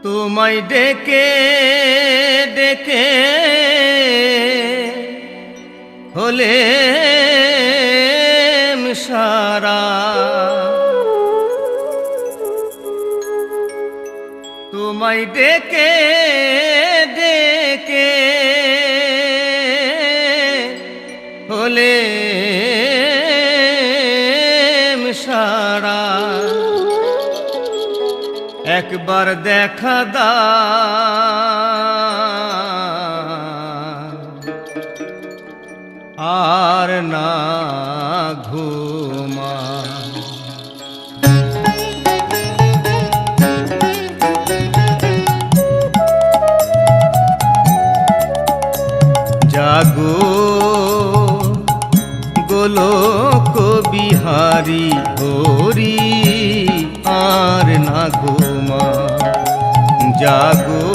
তোমায় ডেকে ডেকে হলেম সারা, তোমায় ডেকে ডেকে হলেম সারা। একবার দেখা দাও আর না ঘুমা, জাগো গোলোক বিহারী হরি আর না ঘুমা। জাগো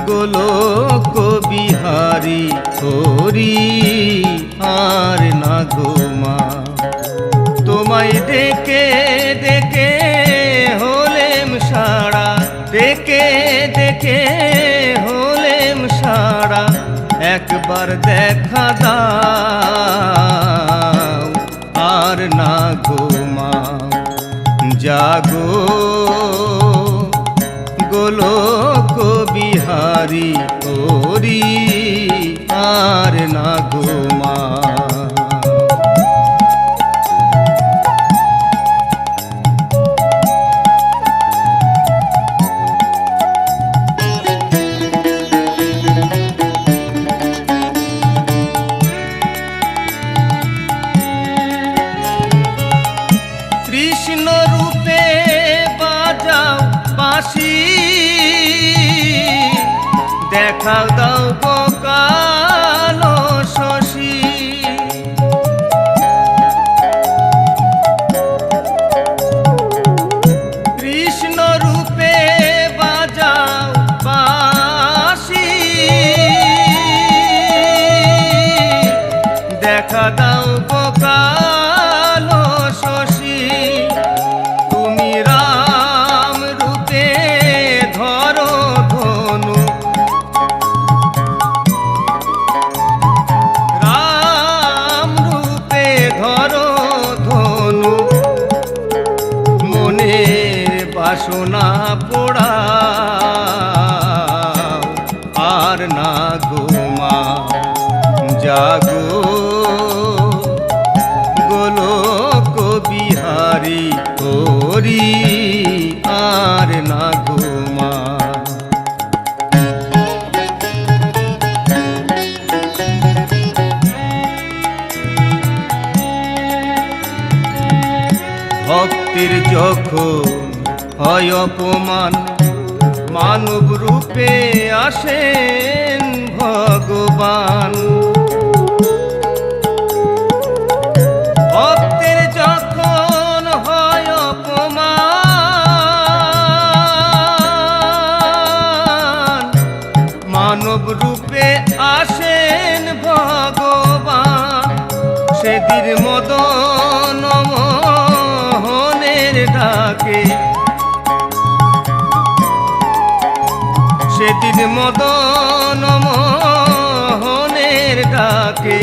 গোলোক বিহারী হরি আর না ঘুমা। তোমায় ডেকে ডেকে হলেম সারা, ডেকে ডেকে হলেম সারা। একবার দেখা দাও আর না ঘুমাও। জাগো গোলোক বিহারী হরি আর না ঘুমাও। কৃষ্ণ রূপে বাজাও বাঁশি, দেখা দাও গো কালো শশী। কৃষ্ণ রূপে বাজাও বাঁশি, দেখা দাও গো কালো শশী। তুমি রাম রূপে ধরো ধনু, রাম রূপে ধরো ধনু। মনের বাসনা পোড়াও আর না ঘুমাও। জাগো গোলোক বিহারী হরি আর না ঘুমাও। ভক্তের যখন হয় অপমান, মানব রূপে আসেন ভগবান। ভক্তের যখন হয় অপমান, মানব রূপে আসেন ভগবান। সেদিন মদন মোহনের ডাকে, সেদিন মদন মোহনের ডাকে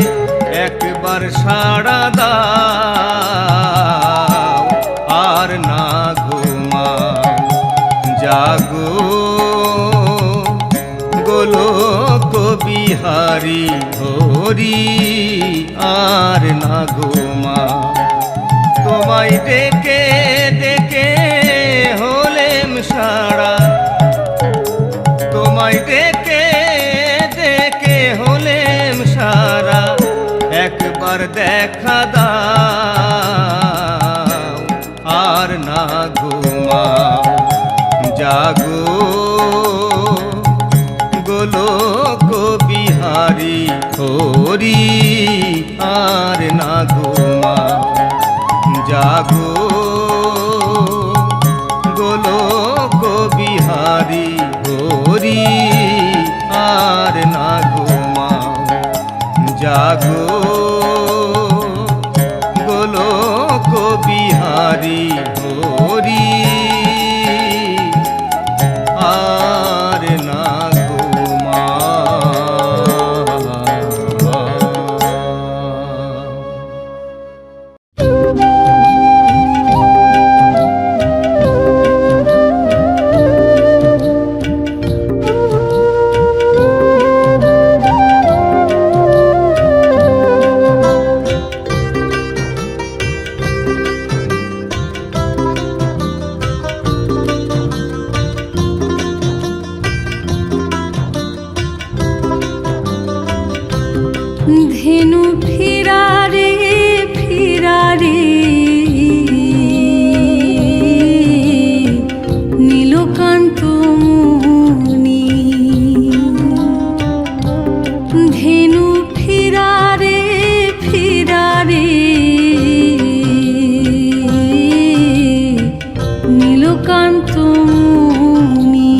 একবার সাড়া দাও আর না ঘুমাও। জাগো গোলোক বিহারী হরি আর না ঘুমাও। তোমায় ডেকে ডেকে হলেম সারা, তোমায় ডেকে ডেকে হলেম সারা। একবার দেখা দাও আর না ঘুমাও জাগো গোলক বিহারী হরি আর না ঘুমাও জাগো গোলক বিহারী হরি আর না ঘুমাও জাগো গোলক বিহারী হরি আর না ধেনু ফিরারে ফিরারে নীলকান্ত মুনি ধেনু ফিরারে ফিরারে নীলকান্ত মুনি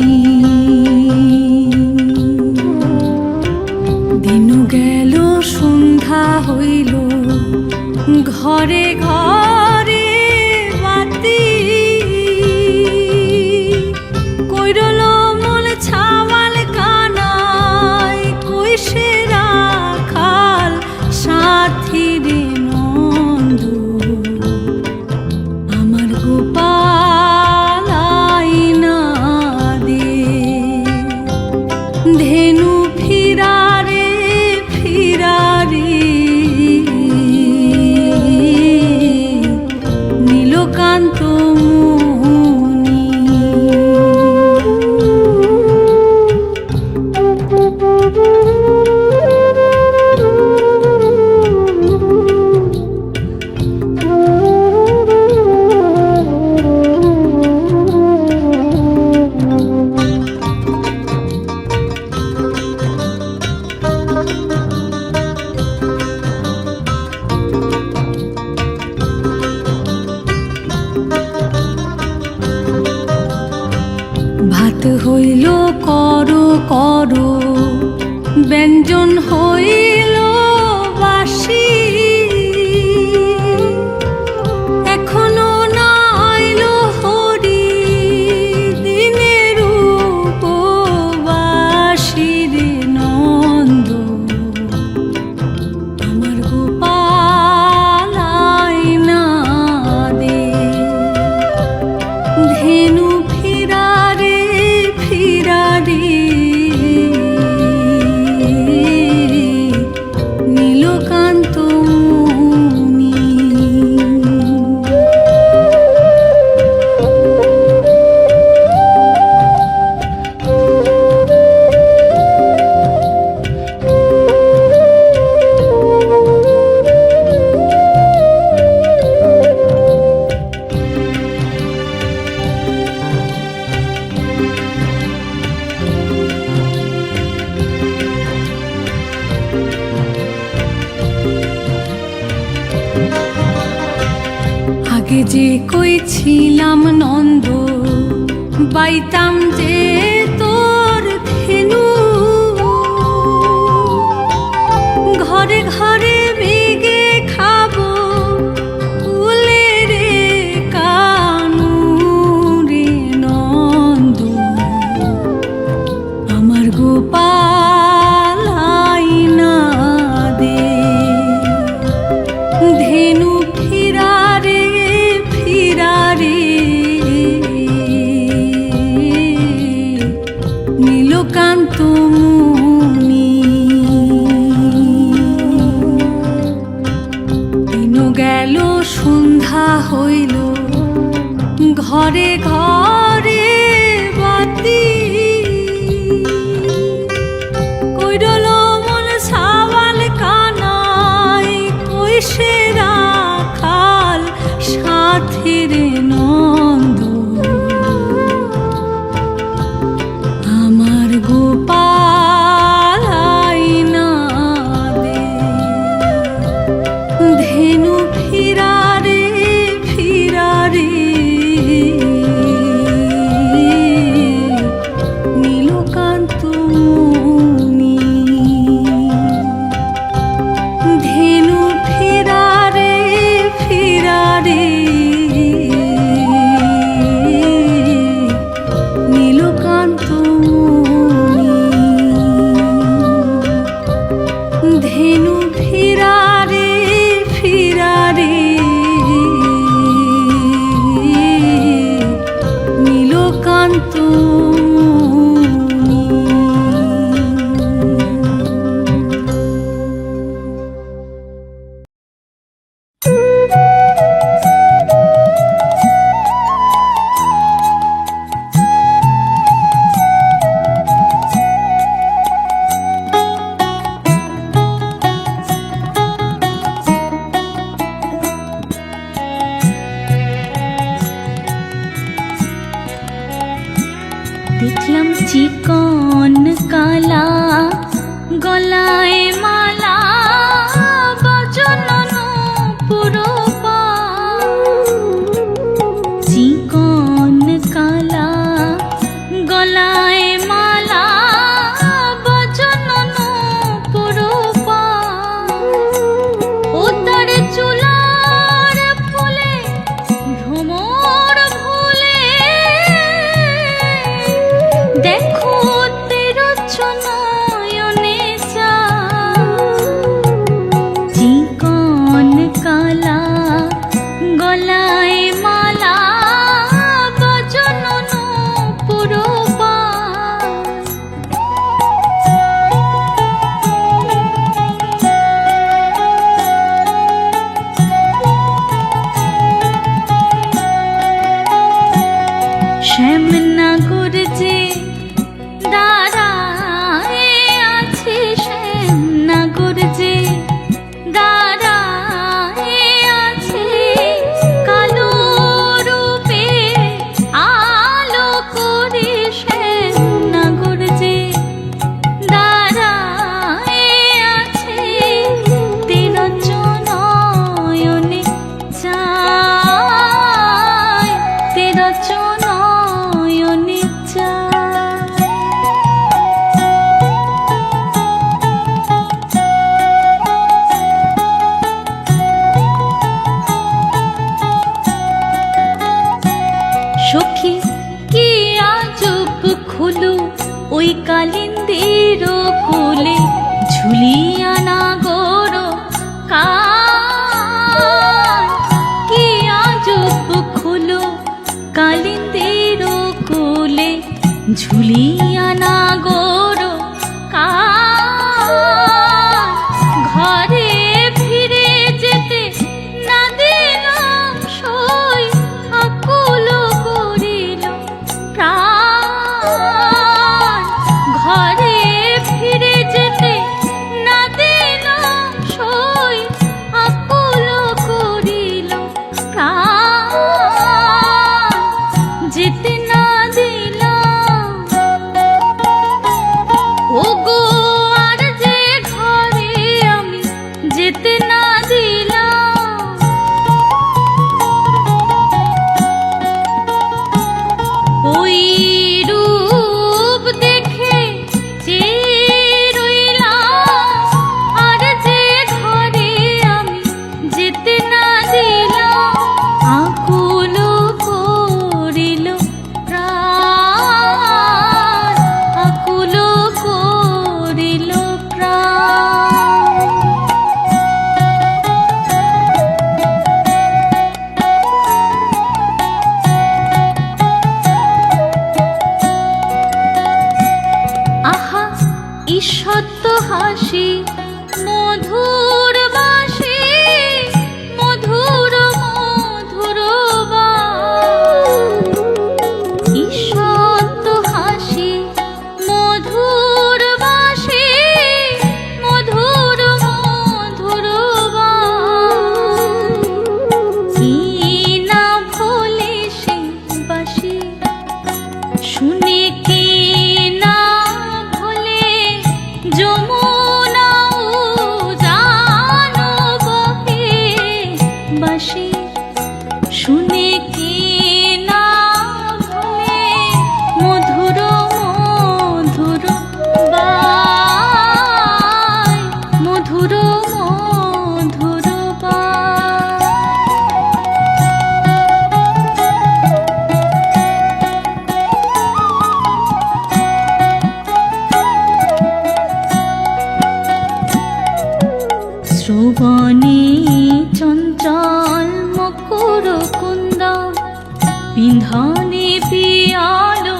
দিনু গেল সন্ধ্যা হইল ঘরে ঘরে বাতি কইরল মল ছাওয়াল কানাই কইসে রাখাল সাথী রে নন্দ আমার গোপাল আইনা দে ধেনু ফিরারে ফিরারে নীলকান্ত মুনি ভাত হইল করো করো ব্যঞ্জন হইল বাসি এখনো না আইল হরি দিনের উপবাসী রে নন্দ আমার গোপাল আইনা দে ধেনু ফিরারে ফিরারে নীলকান্ত মুনি আগে যে কইছিলাম নন্দ বাইতাম যে তোর ধেনু ঘরে ঘরে বেগে খাবো কুলে রে কানু রে নন্দ আমার গোপাল আইনা দে ধেনু ফিরারে ফিরারে নীলকান্ত মুনি দিনু গেল সন্ধ্যা হইল ঘরে ঘরে বাতি কইরল মন ছাওয়াল কানাই কইসে রাখাল সাথী রে চিকন কালা গলায় মালা বচনন পুরো চিকন কালা গলায় মালা বচনন পুরো ও তার চুলার ফুলে ভ্রমর ভুলে দেখো নয়নে চা চিকন কালা গলায় মালা বচনন পুরো শ্যামনগর যে দাঁড়ায় আছে শ্যামনগর যে দাঁড়ায় আছে কালো রূপে আলো করে শ্যামনগর যে দাঁড়ায় আছে তিরচনয়নে চায় তিরচনয়নে চায় সখী কি আজব খুলু ওই কালিন্দির কোলে ঝুলিয়া না গরো কি আজব খুলু কালিন্দির কোলে ঝুলিয়া না গরো ঘরে ফিরে যেতে না দিলাম সই আকুল করিল প্রাণ ঘরে ফিরে যেতে না দিলাম সই আকুল করিল প্রাণ যেতে না দিলাম ওগো আর যে ঘরে আমি যেতে না দিলাম ওই রূপ দেখে চেয়ে রইলাম আর যে ঘরে আমি যেতে না দিলাম আকুল করিল প্রাণ আকুল করিল প্রাণ আহা ঈষৎ হাসি মধুর বাসি মধুর মধুর ঈষৎ হাসি মধুর বাসি মধুর মধুর কি না ভোলে সে বাসি শুনে কে না ভোলে যমুনা জানো বহে বাসি শুনে কে না ভোলে মধুর মধুর বাই মধুর মধুর বাই শ্রবণে চঞ্চল মকর কুন্দ পিন্ধনে পিয়ালো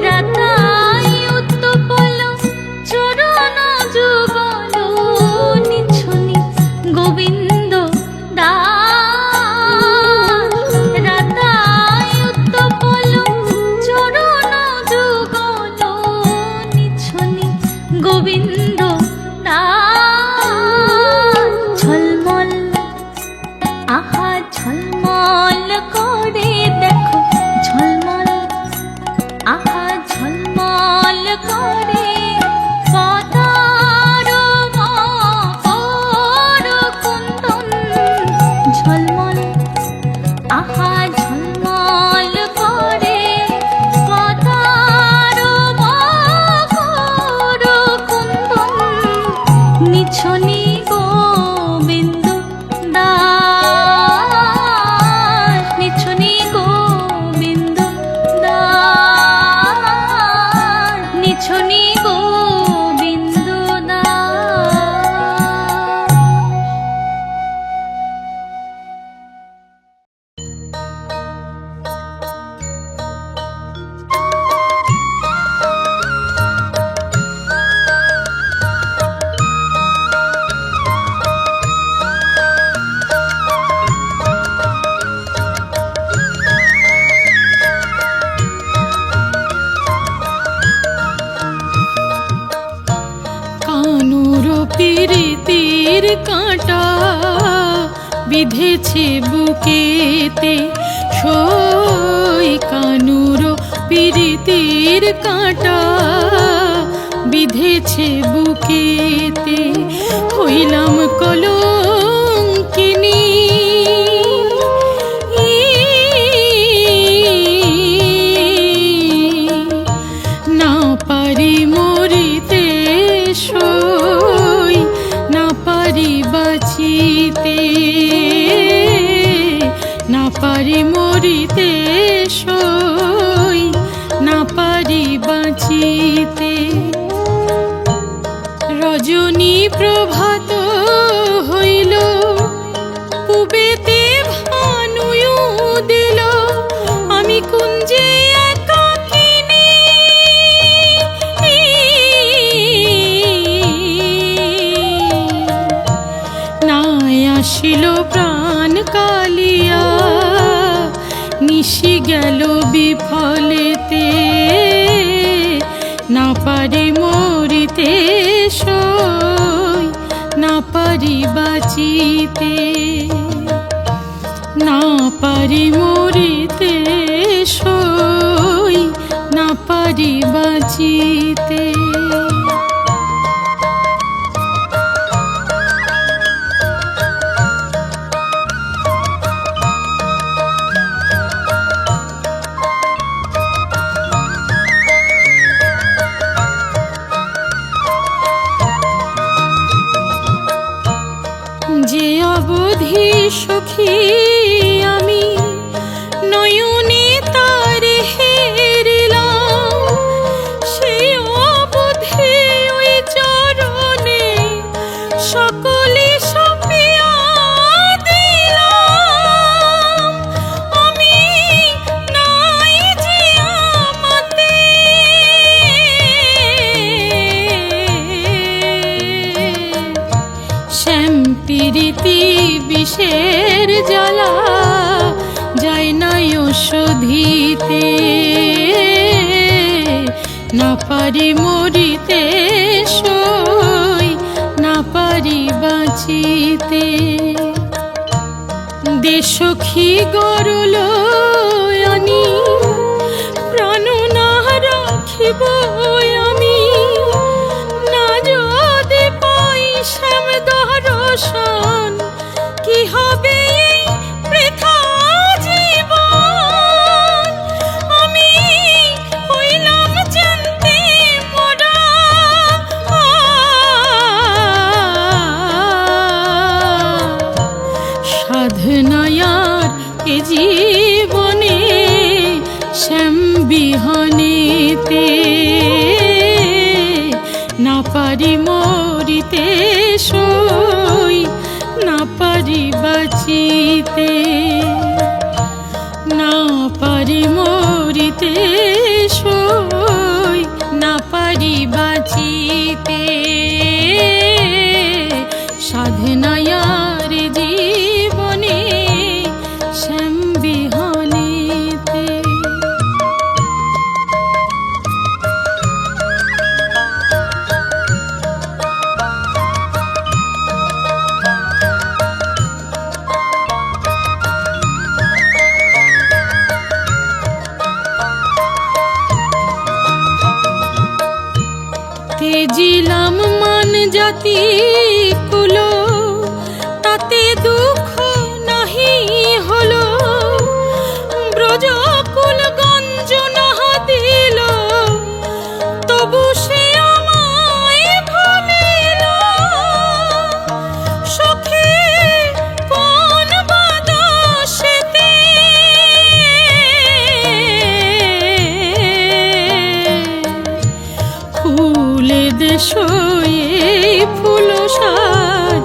রাতাই উত্তপল চরণ যুগল নিছনি গোবিন্দ দাস রাতাই উত্তপল চরণ যুগল নিছনি গোবিন্দ দাস ঝলমল আহা ঝলমল বিধেছে বুকেতে সই কানুর পিরিতির কাঁটা বিধেছে বুকেতে হইলাম কলঙ্কিনী না পারি মরিতে সই না পারি বাঁচিতে না পারি মরিতে সই না পারি বাঁচিতে রজনী প্রভাত হইল পুবেতে ভানুয়ু দিল আমি কুঞ্জে একাকিনী নাই আসিল প্রাণ কালিয়া নিশি গেল বিফলেতে না পারি মরিতে সই না পারি বাঁচিতে না পারি মরিতে সই না পারি বাঁচিতে যে অবধি সখী আমি নয়নে তার হেরিলাম সেই অবধি ওই চরণে সকলে সপিয়া দিলাম আমি নাই যে আমাতে শ্যাম প্রীতি বিষের জ্বালা যায় নাই ওষধিতে না পারি মরিতে সই না পারি বাঁচিতে দেশখী গরল আনি প্রাণ না রাখিব আমি না যদি পাই শ্যাম দর্শন কি হবে এই বৃথা জীবন আমি হইলাম জানতে মোরা সাধনায়ার এ জীবনে শ্যাম বিহনেতে না পারি মরিতে সই না পারি বাঁচিতে না পারি মরিতে সই না পারি বাঁচিতে সাধনায়ার জীবনে শ্যাম বিহনেতে তেজিলাম মান জাতি কুল তাতে দুঃখ নাহি হলো ব্রজকুল গঞ্জ না দিল তবু সে আমায় ভুলিল সখী কোন বাদশেতে ফুলে দেশ ফুল সাজ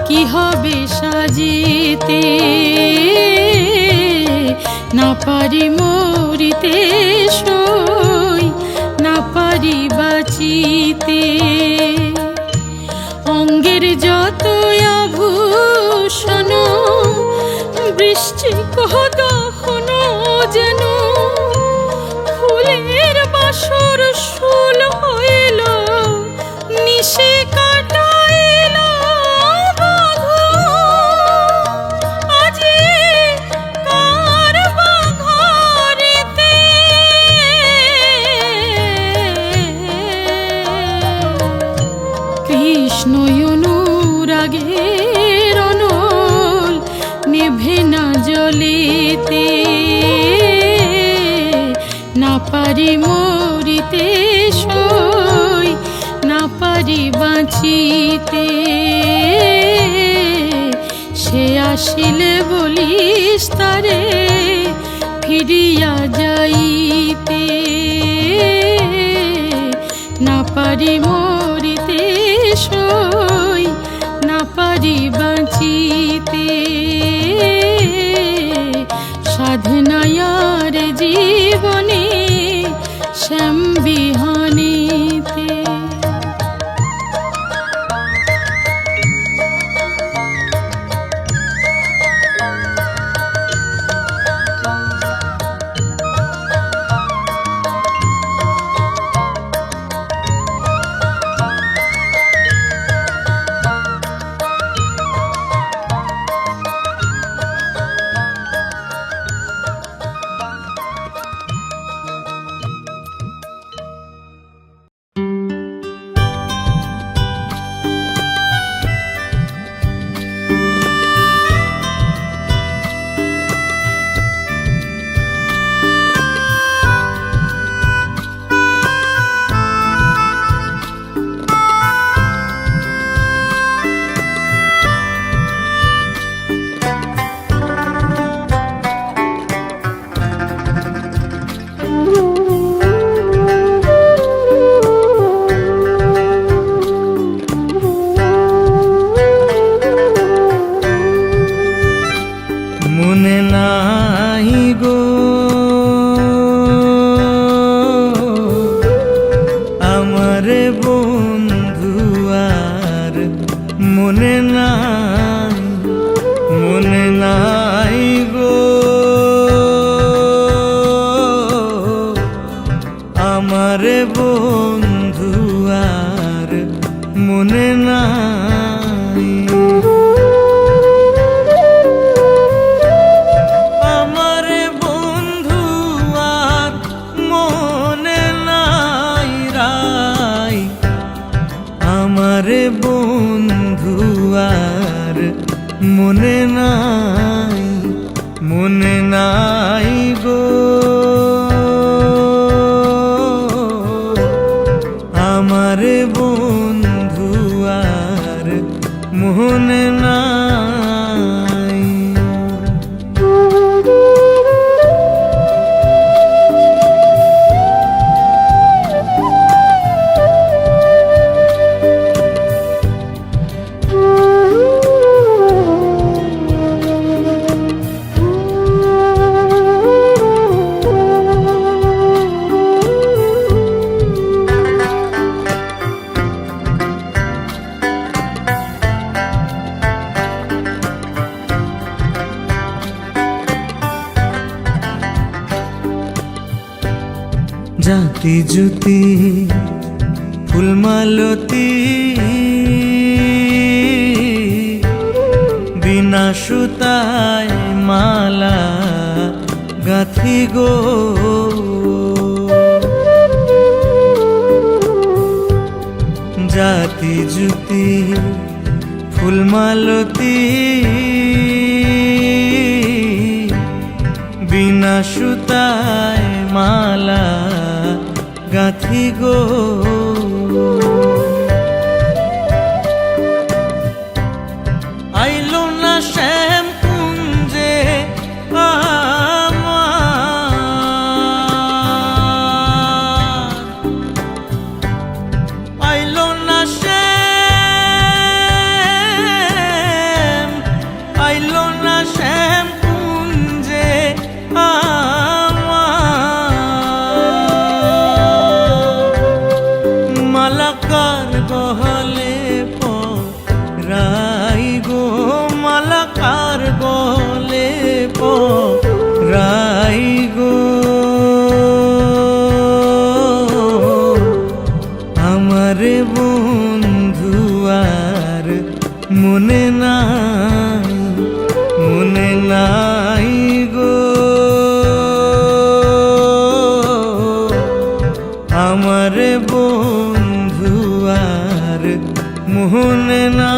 কি হবে সাজিতে না পারি মরিতে সই না পারি বাঁচিতে অঙ্গের যত আভূষণ বৃষ্টি দহন যেন ফুলের বাসর শুল হইল নিশে কাটাইল বাঁধন পারি মরিতে সই, না পারি বাঁচিতে। সে আসিলে বলিস তারে ফিরিয়া যাইতে, না পারি মরিতে সই, না পারি বাঁচিতে। সাধনায়ার জীবনে শ্যাম বিহানিতে। মনে নাই গো আমার বন্ধু আর, মনে নাই, মনে নাই গো আমার বন্ধু আর, মনে নাই। আমার বন্ধু আর মনে নাই রাই, আমার বন্ধু আর মনে নাই, মনে নাই গো আমার বন্ধু আর মনে নাই। জাতি জুতি ফুলমালতি বিনা সুতায় মালা গাথি গো, জাতি জুতি ফুলমালতি বিনা সুতায় মালা গাথি গো। আইলো না শ্যাম কুঞ্জে আমার, আইলো না শ্যাম, আইলো না শ্যাম কুঞ্জে মালাকার গহলে পরাই গো, মালাকার গহলে পরাই গো আমার বন্ধু আর মনে নাই, মনে নাই গো আমার বন্ধু আর মনে নাই।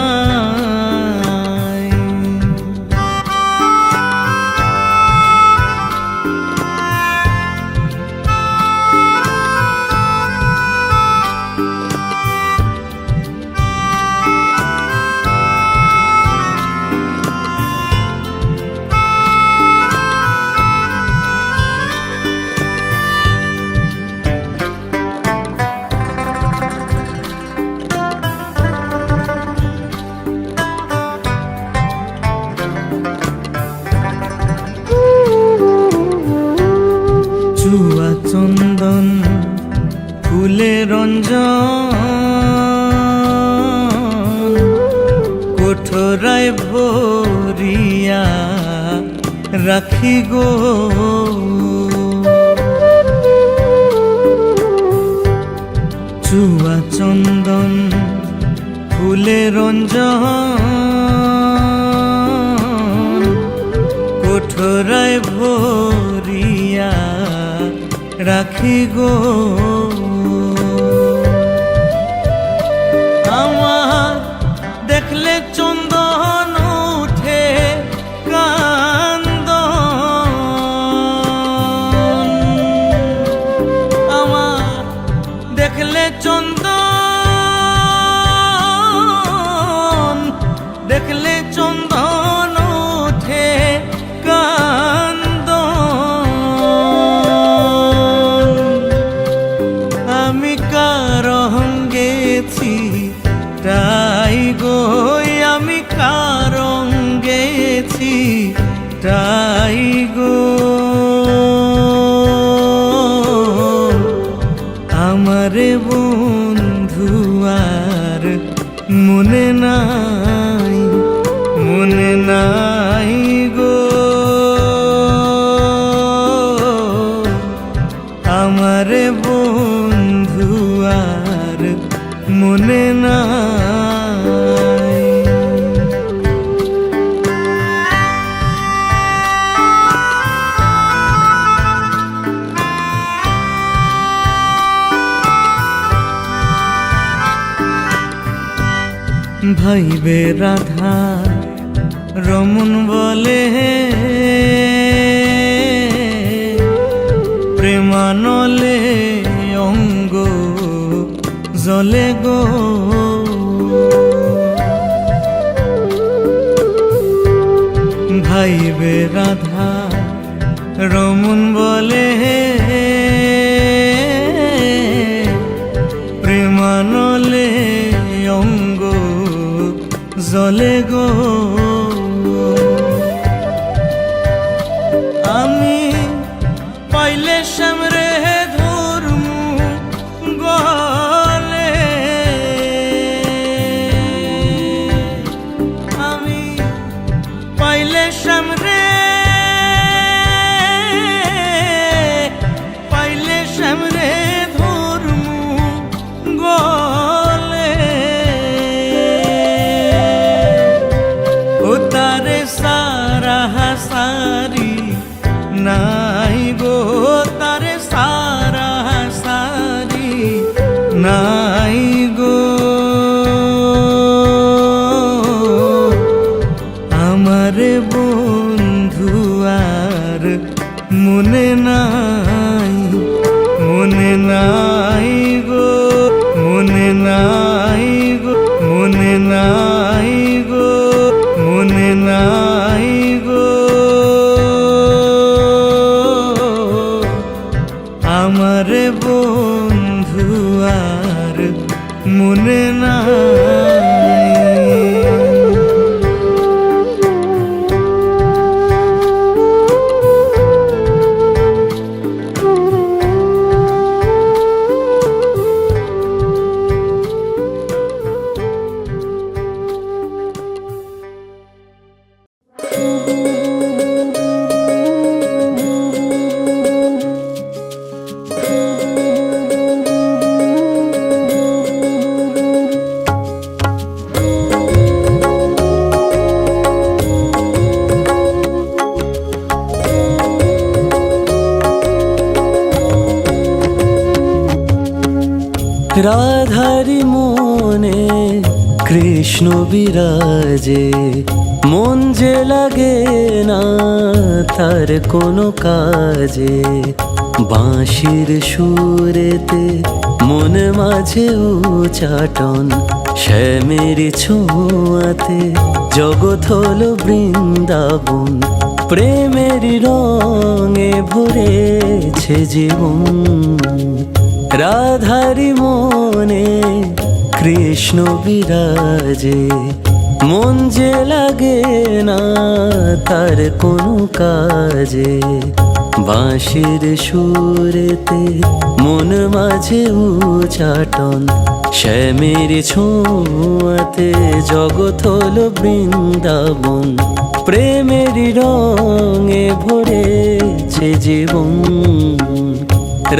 চন্দন ফুলে রঞ্জন কোঠরায় ভরিয়া রাখি গো। চুয়া চন্দন ফুলে রঞ্জন কোঠরায় ভরিয়া রাখি গো। আমার দেখলে চন্দন উঠে কান্দন, আমার দেখলে চন্দন, দেখলে চন্দন উঠে কান্দন। আমি কারণ গেছি তাই গো, আমি কারণ গেছি তাই গো। আমারে বন্ধু আর মনে নাই, মনে নাই গো। আমারে বন্ধু আর মনে নাই। ভাইবে রাধা রমন বলে প্রেমানলে অঙ্গ জলে গো। ভাইবে রাধা রমন বলে প্রেমানলে অঙ্গ জলে গো। আমি পাইলে সামরে ধর্মু গলে, আমি পাইলে সামরে, পাইলে সামরে ধর্মু গলে। ও তারে সারা সারি নাই গো, তারে সারা সারি নাই গো। আমারে বন্ধু আর মনে নাই, মনে নাই গো, মনে নাই গো, মনে নাই গো, মনে নাই গো। আমারে বন্ধু আর মনে নাই। রাধারি মনে কৃষ্ণ বিরাজে, মন যে লাগে না তার কোনো কাজে। বাঁশির সুরেতে মন মাঝে উচাটন, শ্যামের ছোঁয়াতে জগৎ হলো বৃন্দাবন। প্রেমের রঙে ভরেছে জীবন, রাধারি মনে কৃষ্ণ বিরাজে, মন যে লাগে না তার কোনো কাজে। বাঁশির সুরেতে মন মাঝে উচাটন, শ্যামের ছোঁয়াতে জগৎ হলো বৃন্দাবন। প্রেমের রঙে ভরেছে জীবন,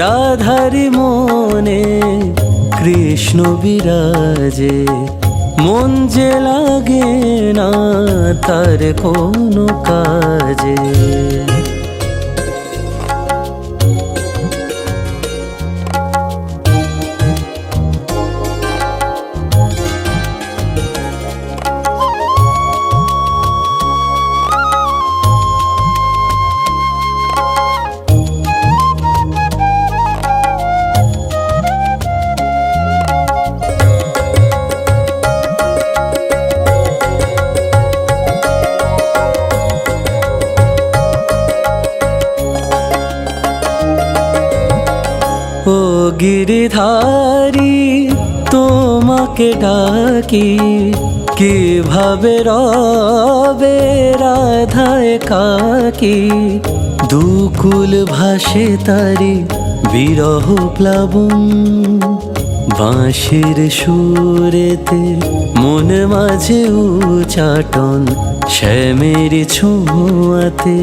রাধারি মনে কৃষ্ণ বিরাজে। মন যে লাগে না তার কোনো কাজে। ও গিরিধারী তোমাকে ডাকি, কিভাবে রবে রাধায় কাকি। দুকুল ভাসে তারি বিরহ প্লাবন, বাঁশির সুরেতে মন মাঝে উচাটন, শ্যামের ছোঁয়াতে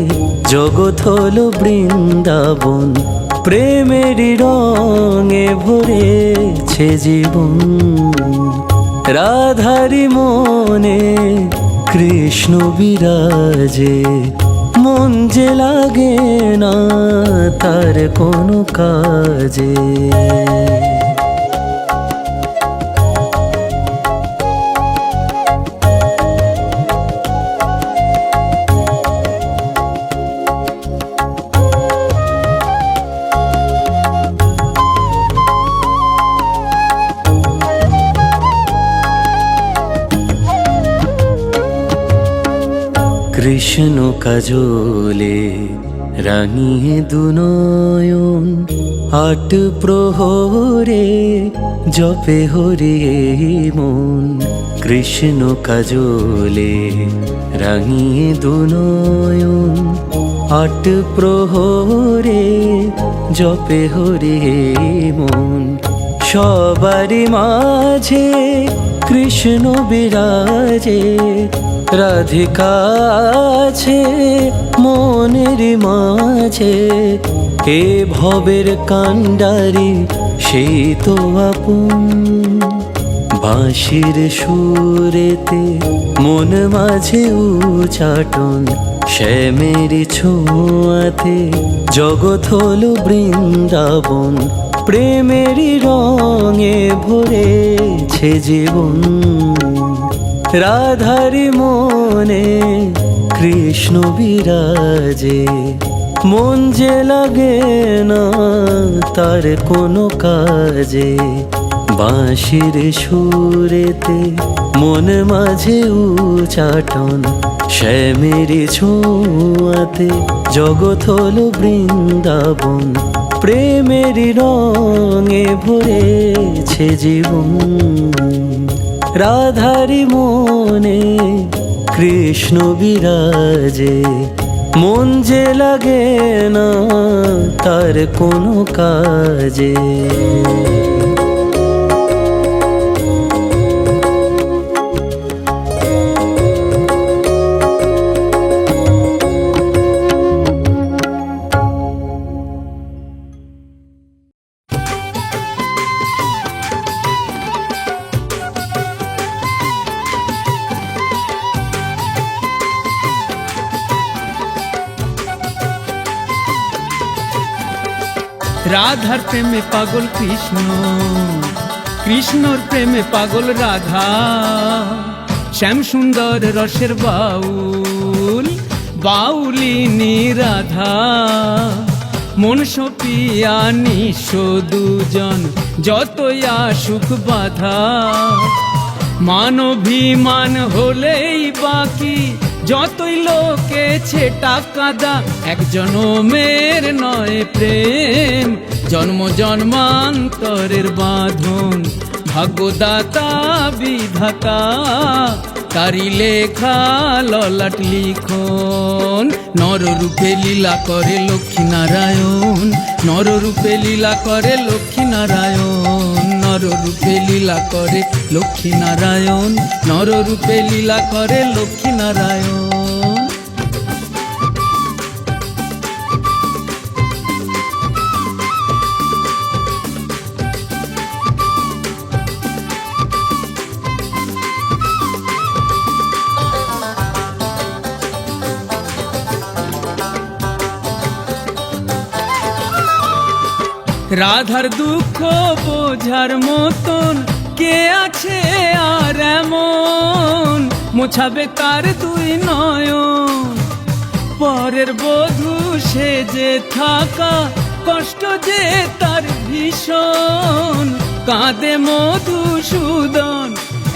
জগৎ হলো বৃন্দাবন। প্রেমের রঙে ভরেছে জীবন, রাধারি মনে কৃষ্ণ বিরাজে। মন যে লাগে না তার কোনো কাজে। কৃষ্ণ কাজলে রাঙিয়ে দুনয়ন, আট প্রহরে জপে হরি মন। কৃষ্ণ কাজলে রাঙিয়ে দুনয়ন, আট প্রহরে জপে হরি মন। সবারই মাঝে কৃষ্ণ বিরাজে, রাধিকা আছে মনের মাঝে। এ ভবের কান্ডারি সেই তো আপন, বাঁশির সুরেতে মন মাঝে উচাটন, শ্যামের ছোঁয়াতে জগৎ হলো বৃন্দাবন। প্রেমের রঙে ভরেছে জীবন, রাধারি মনে কৃষ্ণ বিরাজে। মন যে লাগে না তার কোনো কাজে, বাঁশির সুরেতে মন মাঝে উচাটন, শ্যামের ছোঁয়াতে জগৎ হলো বৃন্দাবন। প্রেমের রঙে ভরেছে জীবন, রাধারি মনে কৃষ্ণ বিরাজে। মন যে লাগে না তার কোনো কাজে। রাধার প্রেমে পাগল কৃষ্ণ, কৃষ্ণর প্রেমে পাগল রাধা। শ্যাম সুন্দর রসের বাউল, বাউলিনী রাধা। মন সপিয়া নিঃস্ব দুজন, যতই আসুক বাধা। মানভিমান হলেই বাকি, যতই লোকেছে টাকা দা। এক জনমের নয় প্রেম, জন্ম জন্মান্তরের বাঁধন। ভাগ্যদাতা বিধাতা তারি লেখা ললাট লিখন। নররূপে লীলা করে লক্ষ্মীনারায়ণ, নররূপে লীলা করে লক্ষ্মীনারায়ণ, নররূপে লীলা করে লক্ষ্মীনারায়ণ, নররূপে লীলা করে লক্ষ্মীনারায়ণ। রাধার দুঃখ বোঝার মতন কে আছে আর এমন, মোছাবে কার দুই নয়ন। পরের বধূ সেজে থাকা কষ্ট যে তার ভীষণ, কাঁদে মধুসূদন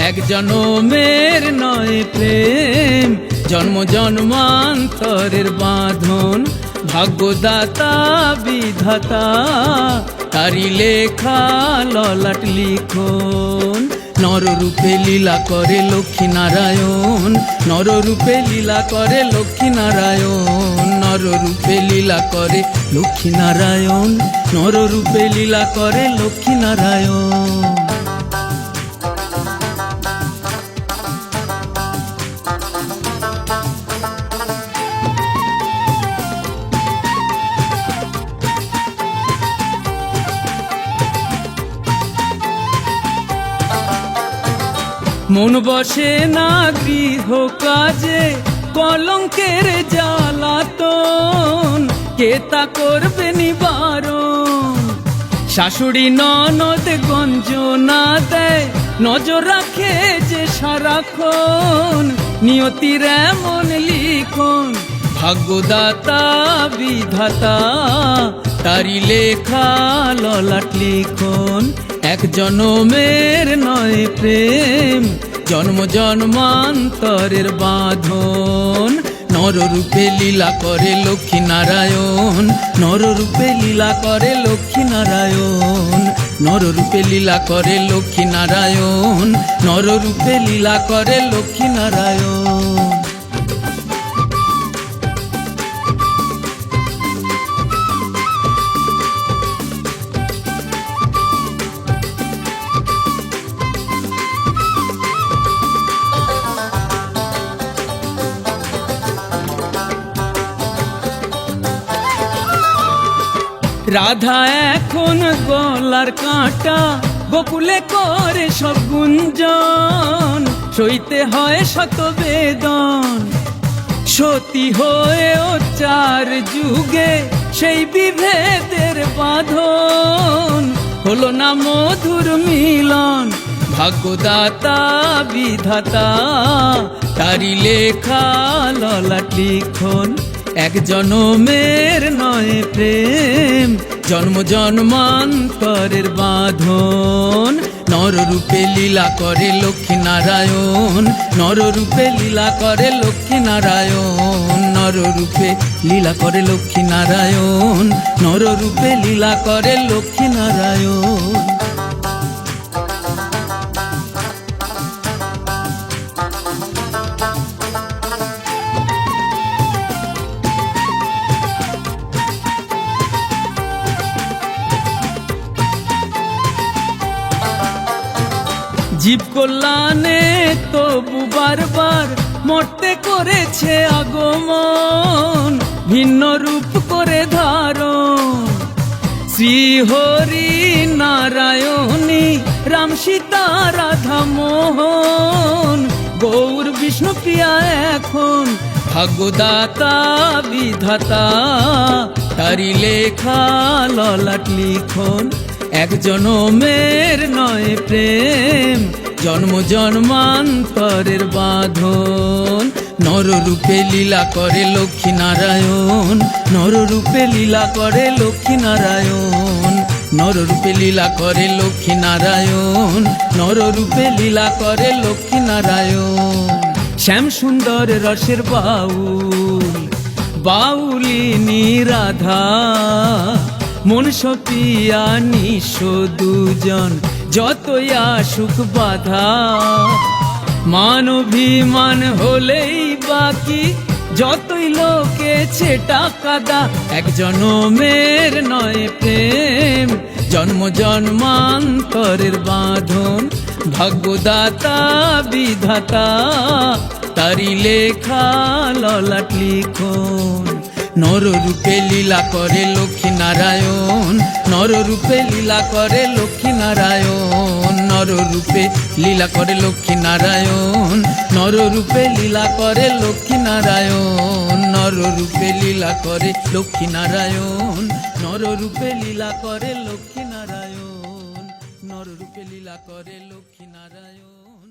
এক জনমের নয় প্রেম, জন্ম জন্মান্তরের বাঁধন। ভাগ্যদাতা বিধাতা তারি লেখা ললাট লিখন। নররূপে লীলা করে লক্ষ্মীনারায়ণ, নররূপে লীলা করে লক্ষ্মীনারায়ণ, নররূপে লীলা করে লক্ষ্মীনারায়ণ, নররূপে লীলা করে লক্ষ্মীনারায়ণ। মন বসে না গৃহ কাজে কলঙ্কের জ্বালাতন, কে তা করবে নিবারণ। শাশুড়ি ননদ গঞ্জনা দেয়, নজর রাখে যে সারাক্ষণ, নিয়তির এমন লিখন। ভাগ্যদাতা বিধাতা তারি লেখা ললাট লিখন। এক জনমের নয় প্রেম, জন্ম জন্মান্তরের বাঁধন। নররূপে লীলা করে লক্ষ্মীনারায়ণ, নররূপে লীলা করে লক্ষ্মীনারায়ণ, নররূপে লীলা করে লক্ষ্মীনারায়ণ, নররূপে লীলা করে লক্ষ্মীনারায়ণ। রাধা এখন গলার কাঁটা, গোকুলে করে সব গুঞ্জন, সইতে হয় শত বেদন। সতী হয়েও চার যুগে সেই বিভেদের বাঁধন, হলো না মধুর মিলন। ভাগ্যদাতা বিধাতা তারি লেখা ললাট লিখন। এক জনমের নয় প্রেম, জন্ম জন্মান্তরের বাঁধন। নররূপে লীলা করে লক্ষ্মীনারায়ণ, নররূপে লীলা করে লক্ষ্মীনারায়ণ, নররূপে লীলা করে লক্ষ্মীনারায়ণ, নররূপে লীলা করে লক্ষ্মীনারায়ণ। জীব কল্যাণে তবু বারবার মরতে করেছে আগমন, ভিন্ন রূপ করে ধারণ। শ্রীহরি নারায়ণী রাম সীতা রাধা মোহন, গৌর বিষ্ণু প্রিয়া এখন। ভাগ্যদাতা বিধাতা তারি লেখা ললাট লিখন। এক জনমের নয় প্রেম, জন্ম জন্মান্তরের বাঁধন। নররূপে লীলা করে লক্ষ্মীনারায়ণ, নররূপে লীলা করে লক্ষ্মীনারায়ণ, নররূপে লীলা করে লক্ষ্মীনারায়ণ, নররূপে লীলা করে লক্ষ্মীনারায়ণ। শ্যাম সুন্দর রসের বাউল, বাউলিনী রাধা, মন সপিয়া নিঃস্ব দুজন, যতই আসুক বাধা। মান অভিমান হলেই বাকি, যতই লোকেছে টাকা দা, এক জনমের নয় প্রেম, জন্ম জন্মান্তরের বাঁধন। ভাগ্যদাতা বিধাতা তারি লেখা ললাট লিখন। নররূপে লীলা করে লক্ষ্মী নারায়ণ, নররূপে লীলা করে লক্ষ্মী নারায়ণ, নররূপে লীলা করে লক্ষ্মী নারায়ণ, নররূপে লীলা করে লক্ষ্মী নারায়ণ, নররূপে লীলা করে লক্ষ্মী নারায়ণ, নররূপে লীলা করে লক্ষ্মী নারায়ণ, নররূপে লীলা করে লক্ষ্মী নারায়ণ।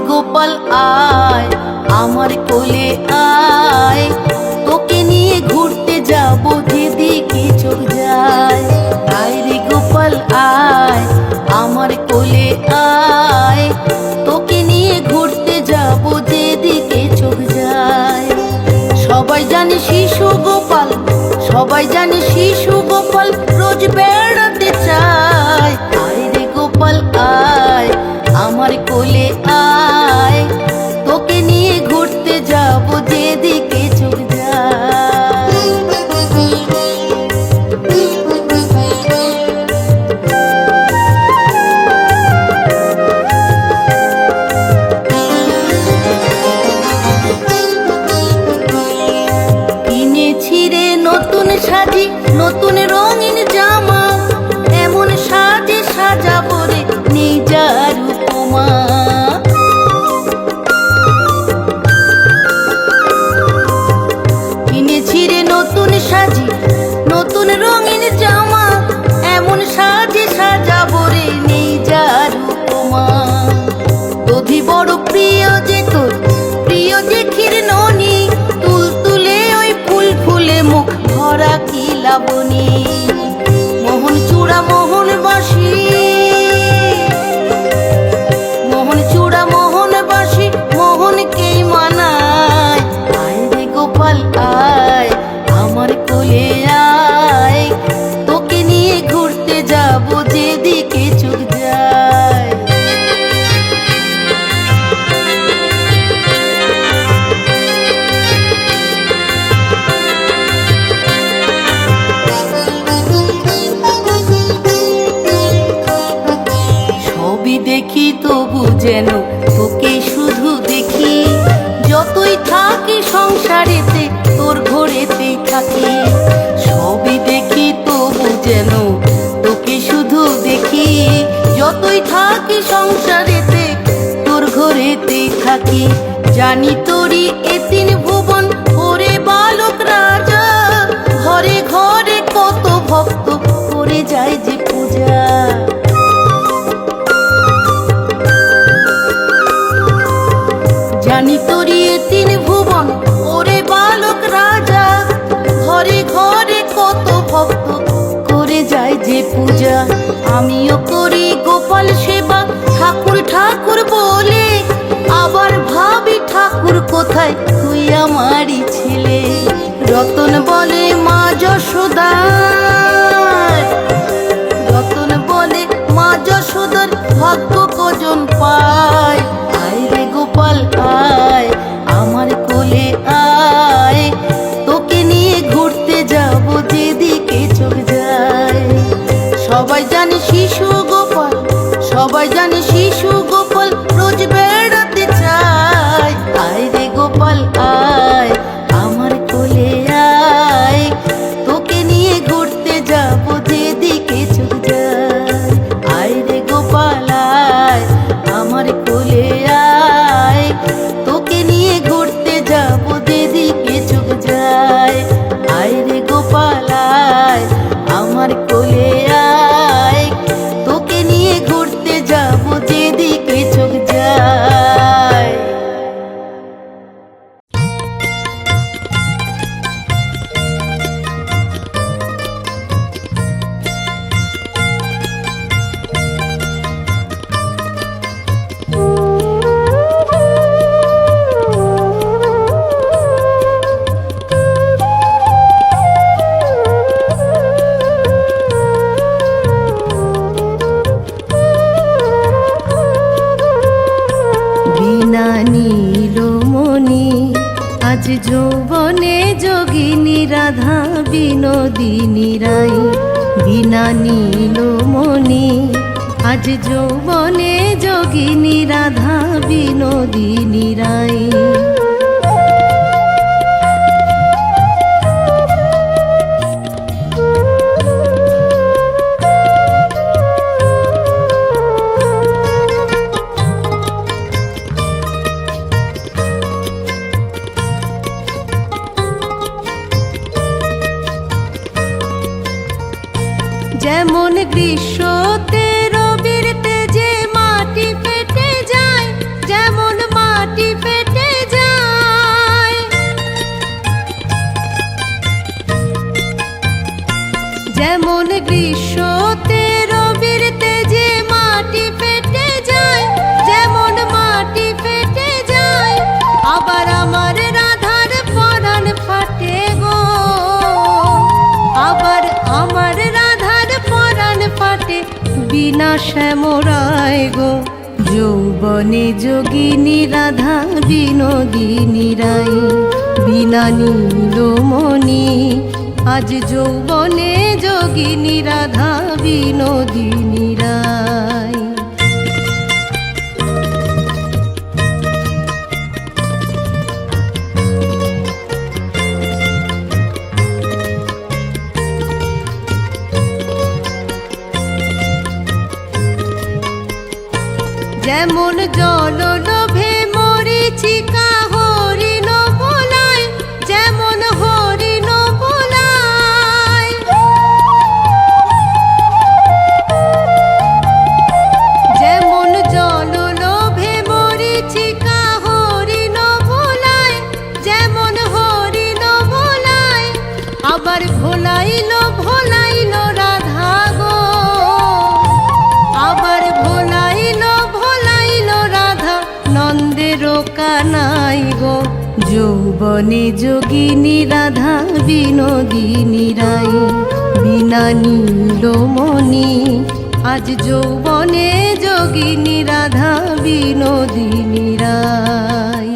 গোপাল আয় আমার কোলে আয়, তোকে নিয়ে ঘুরতে যাব যেদিকে চোখ যায়। আয় রে গোপাল আয় আমার কোলে আয়, তোকে নিয়ে ঘুরতে যাব যেদিকে চোখ যায়। সবাই জানে শিশু গোপাল, সবাই জানে শিশু গোপাল রোজ বেড়াতে চায়। আয় রে গোপাল আয় আমার কোলে আয়, তোকে নিয়ে ঘুরতে যাব যেদিকে চোখ যায়। কিনেছি রে নতুন সাজি নতুন রঙিন জামা, এমন সাজে সাজাবো রে নেই যার উপমা। কিনেছি রে নতুন সাজি নতুন রঙিন জামা, এমন সাজে সাজাবো রে নেই যার উপমা। দধি বড় প্রিয় যে তোর, প্রিয় যে ক্ষীর ননি, তুল তুলে ওই ফুল ফুলে মুখ ভরা কি লাবণী। মোহন চূড়া মোহন বাসি, মোহন চূড়া মোহন বাসি মোহনকেই মানায়। আয় রে গোপাল আয় আমার কোলে আয়, তোকে নিয়ে ঘুরতে যাব যেদিকে চোখ যায়। ছবি দেখি তবু যেন তোকে শুধু দেখি, যতই থাকি সংসারেতে তোর ঘরেতেই থাকি। ছবি দেখি তবু যেন তোকে শুধু দেখি, যতই থাকি সংসারেতে তোর ঘরেতেই থাকি। জানি তোরই এ তিন ভুবন ওরে বালক রাজা, ঘরে ঘরে কত ভক্ত করে যায় যে পূজা। জানি তোরই এ তিন ভুবন ওরে বালক রাজা, ঘরে ঘরে কত ভক্ত করে যায় যে পূজা। আমিও করি গোপাল সেবা ঠাকুর ঠাকুর বলে, আবার ভাবি ঠাকুর কোথায় তুই আমারই ছেলে। রতন বলে মা যশোদার, রতন বলে মা যশোদার ভাগ্য কজন পায়। আয় রে গোপাল আয় আমার কোলে আয়, তোকে নিয়ে ঘুরতে যাব যেদিকে চোখ যায়। সবাই জানে শিশু গোপাল, সবাই জানে শিশু গোপাল রোজ বেড়াতে চায়। আয় রে গোপাল আয় আমার কোলে আয়, তোকে নিয়ে ঘুরতে যাব যেদিকে চোখ যায়। আয় রে গোপাল আয় আমার কোলে আয়, তোকে নিয়ে ঘুরতে যাব যেদিকে চোখ যায়। আয় রে গোপাল আয় আমার কোলে আয়, তোকে নিয়ে ঘুরতে যাব যেদিকে চোখ যায়। আজ যৌবনে যোগিনী রাধা বিনোদিনী রাই বিনা নীলমণি আজ যৌবনে যোগিনী রাধা বিনোদিনী রাই যেমন গ্রীষ্মতে রবির তেজে মাটি ফেটে যায় যেমন মাটি ফেটে যায় যেমন গ্রীষ্মতে রবির তেজে মাটি ফেটে যায় যেমন মাটি ফেটে যায় আবার আমার রাধার পরাণ ফাটে গো আবার আমার ফাটে বিনা শ্যামরায় গো যৌবনে যোগিনী রাধা বিনোদিনী রাই বিনা নীলমণি আজ যৌবনে যোগিনী রাধা বিনোদিনী রাই যেমন জল লোভে মরিচিকা হরিণ ভোলায় যেমন হরিণ ভোলায় যেমন জল লোভে মরিচিকা হরিণ ভোলায় যেমন হরিণ ভোলায় আবার ভোলাইল ভোলাইল রাধা গো আবার ভোলাইল নন্দের কানাই গো যৌবনে যোগিনী রাধা বিনোদিনী রাই বিনা নীলমণি আজ যৌবনে যোগিনী রাধা বিনোদিনী রাই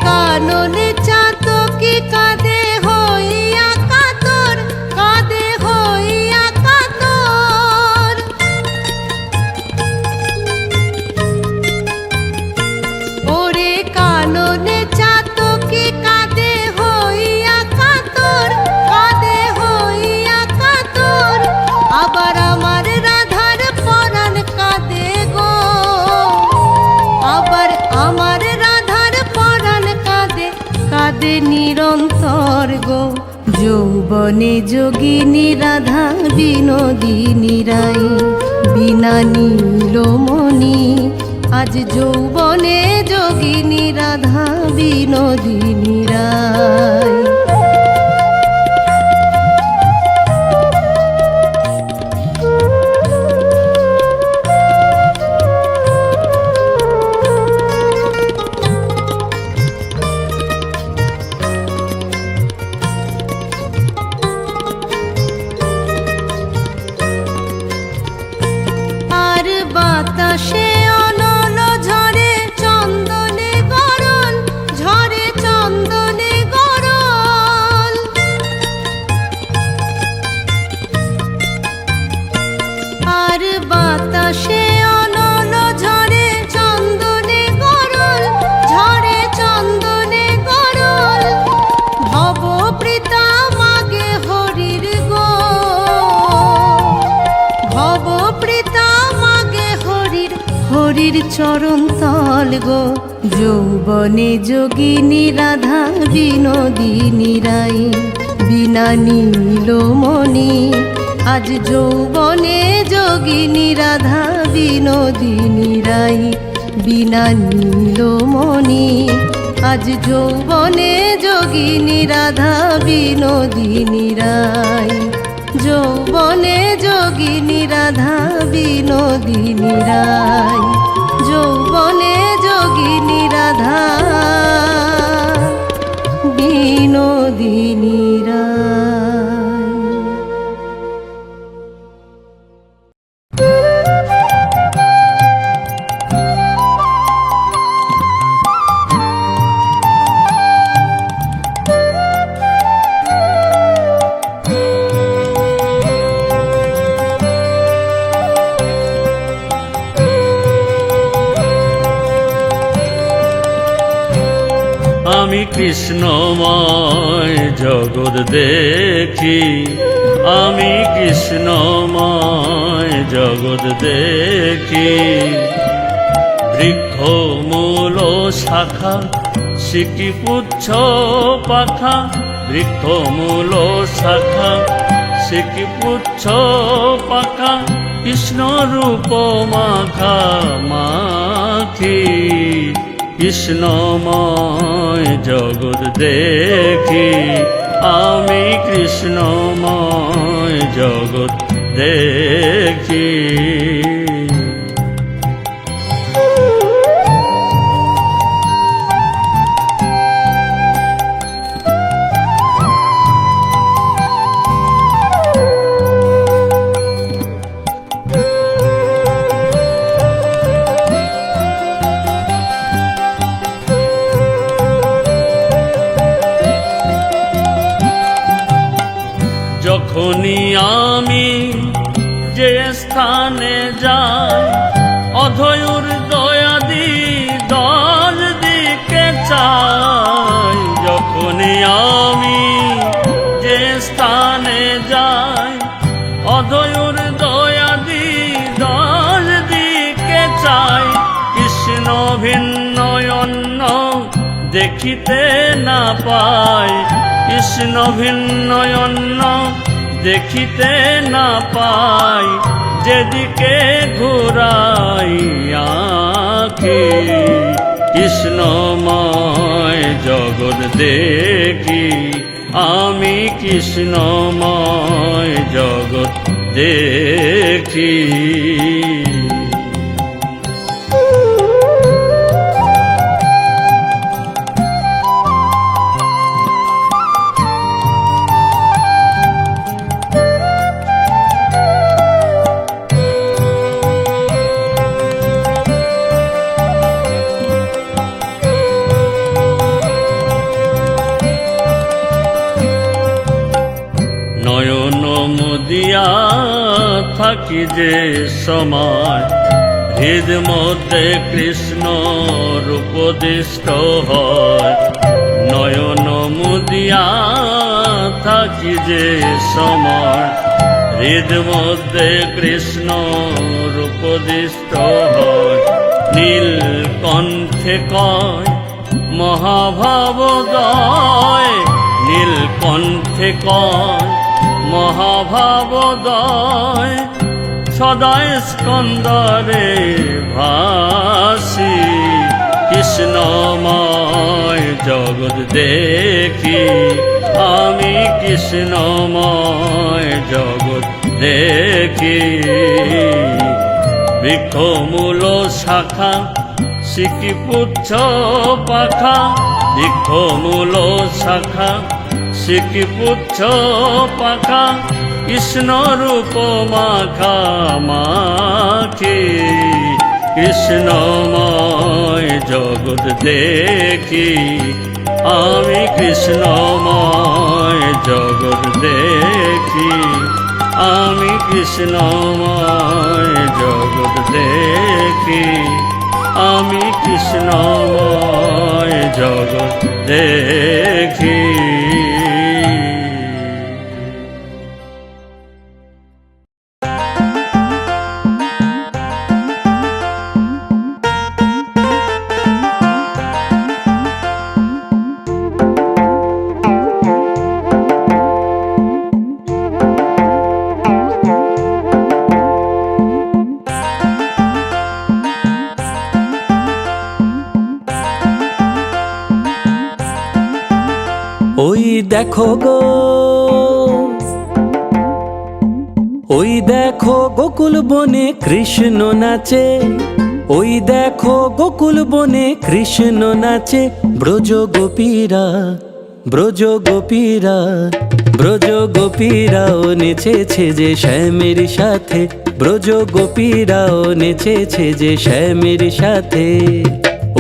কাননে চাতকি কাঁদে হইয়া কাতর কাঁদে হইয়া কাতর ওরে কাননে চাতকি কাঁদে হইয়া কাতর কাঁদে হইয়া কাতর আবার আমার রাধার পরাণ কাঁদে গো আবার আমার কাঁদে নিরন্তর গো যৌবনে যোগিনী রাধা বিনোদিনী রাই বিনা নীলমণি আজ যৌবনে যোগিনী রাধা বিনোদিনী রাই বাতাসে অনল ঝরে চন্দনে গরল ঝরে চন্দনে গরল আর বাতাসে অনল ঝরে চন্দনে গরল ঝরে চন্দনে গরল ভবপ্রীতা মাগে হরির গো ভবপ্রীতা হরির চরণ তল গো যৌবনে যোগিনী রাধা বিনোদিনী রাই বিনা নীলমণি আজ যৌবনে যোগিনী রাধা বিনোদিনী রাই বিনা নীলমণি আজ যৌবনে যোগিনী রাধা বিনোদিনী রাই যৌবনে যোগিনী রাধা বিনোদিনী রায়, যৌবনে যোগিনী রাধা বিনোদিনী রায়। আমি কৃষ্ণময় জগৎ দেখি, আমি কৃষ্ণময় জগৎ দেখি। বৃক্ষ মূল শাখা শিকি পুচ্ছ পাখা, বৃক্ষ মূল শাখা শিকি পুচ্ছ পাখা, কৃষ্ণ রূপ মাখা মাখি। কৃষ্ণময় জগৎ দেখি, আমি কৃষ্ণময় জগৎ দেখি। যখনই আমি যে স্থানে যাই, অধয়ুর দয়াদি দল দিকে চাই। যখনই আমি যে স্থানে যাই, অধয়ুর দয়াদি দল দিকে চাই। কৃষ্ণ ভিন্ন অন্য দেখিতে না পাই, কৃষ্ণ ভিন্ন অন্য দেখিতে না পাই। যেদিকে ঘুরাই আঁখি, কৃষ্ণময় জগৎ দেখি, আমি কৃষ্ণময় জগৎ দেখি। নয়ন মুদিয়া থাকি যে সময়, হৃদ মধ্যে কৃষ্ণ রূপদিষ্ট হয়। নয়ন মুদিয়া থাকি যে সময়, হৃদ মধ্যে কৃষ্ণ রূপদিষ্ট হয়। নীলকণ্ঠে কয় মহাভাবদয়, নীলকণ্ঠে কয় মহাভাবদয়। সদায় স্কন্দরে ভাসি, কৃষ্ণময় জগৎ দেখি, আমি কৃষ্ণময় জগৎ দেখি। বৃক্ষ মূল শাখা শিকি পুচ্ছ পাখা, বৃক্ষ মূল শাখা শিকি পুচ্ছ পাখা। কৃষ্ণ রূপ মাখা মাখি, কৃষ্ণময় জগৎ দেখি, আমি কৃষ্ণময় জগৎ দেখি, আমি কৃষ্ণময় জগৎ দেখি, আমি কৃষ্ণময় জগৎ দেখি। ওই দেখো গো ওই দেখো গোকুল বনে কৃষ্ণ নাচে, ওই দেখো গোকুল বনে কৃষ্ণ নাচে। ব্রজ গোপীরা, ব্রজ গোপীরা, ব্রজ গোপীরাও নেচেছে যে শ্যামের সাথে, ব্রজ গোপীরাও নেচেছে যে শ্যামের সাথে।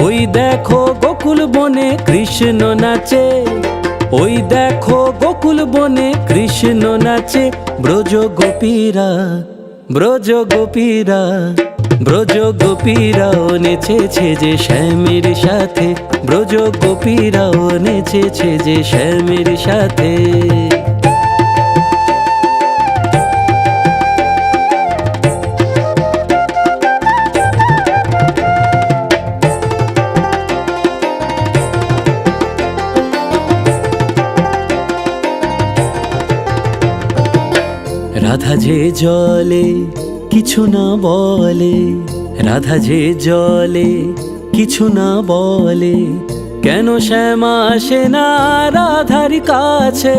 ওই দেখো গোকুল বনে কৃষ্ণ নাচে, ওই দেখো গোকুল বনে কৃষ্ণ নাচে। ব্রজ গোপীরা, ব্রজ গোপীরা, ব্রজ গোপীরাও নেচেছে যে শ্যামের সাথে, ব্রজ গোপীরাও নেচেছে যে শ্যামের সাথে। রাধা যে জলে কিছু না বলে, রাধা যে জলে কিছু না বলে, কেন শ্যামা আসে না রাধার কাছে?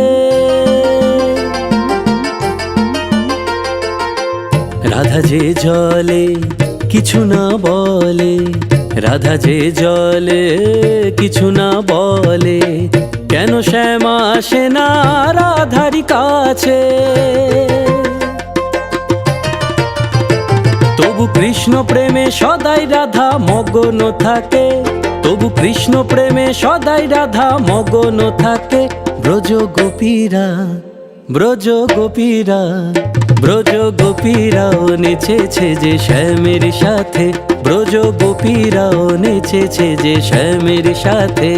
রাধা যে জলে কিছু না বলে, রাধা যে জলে কিছু না বলে, কেন শ্যামা আসে না রাধার কাছে? তবু কৃষ্ণ প্রেমে সদাই রাধা মগ্ন থাকে, তবু কৃষ্ণ প্রেমে সদাই রাধা মগ্ন থাকে। ব্রজ গোপীরা, ব্রজ গোপীরা, ব্রজ গোপীরাও নেচেছে যে শ্যামের সাথে, ব্রজ গোপীরাও নেচেছে যে শ্যামের সাথে।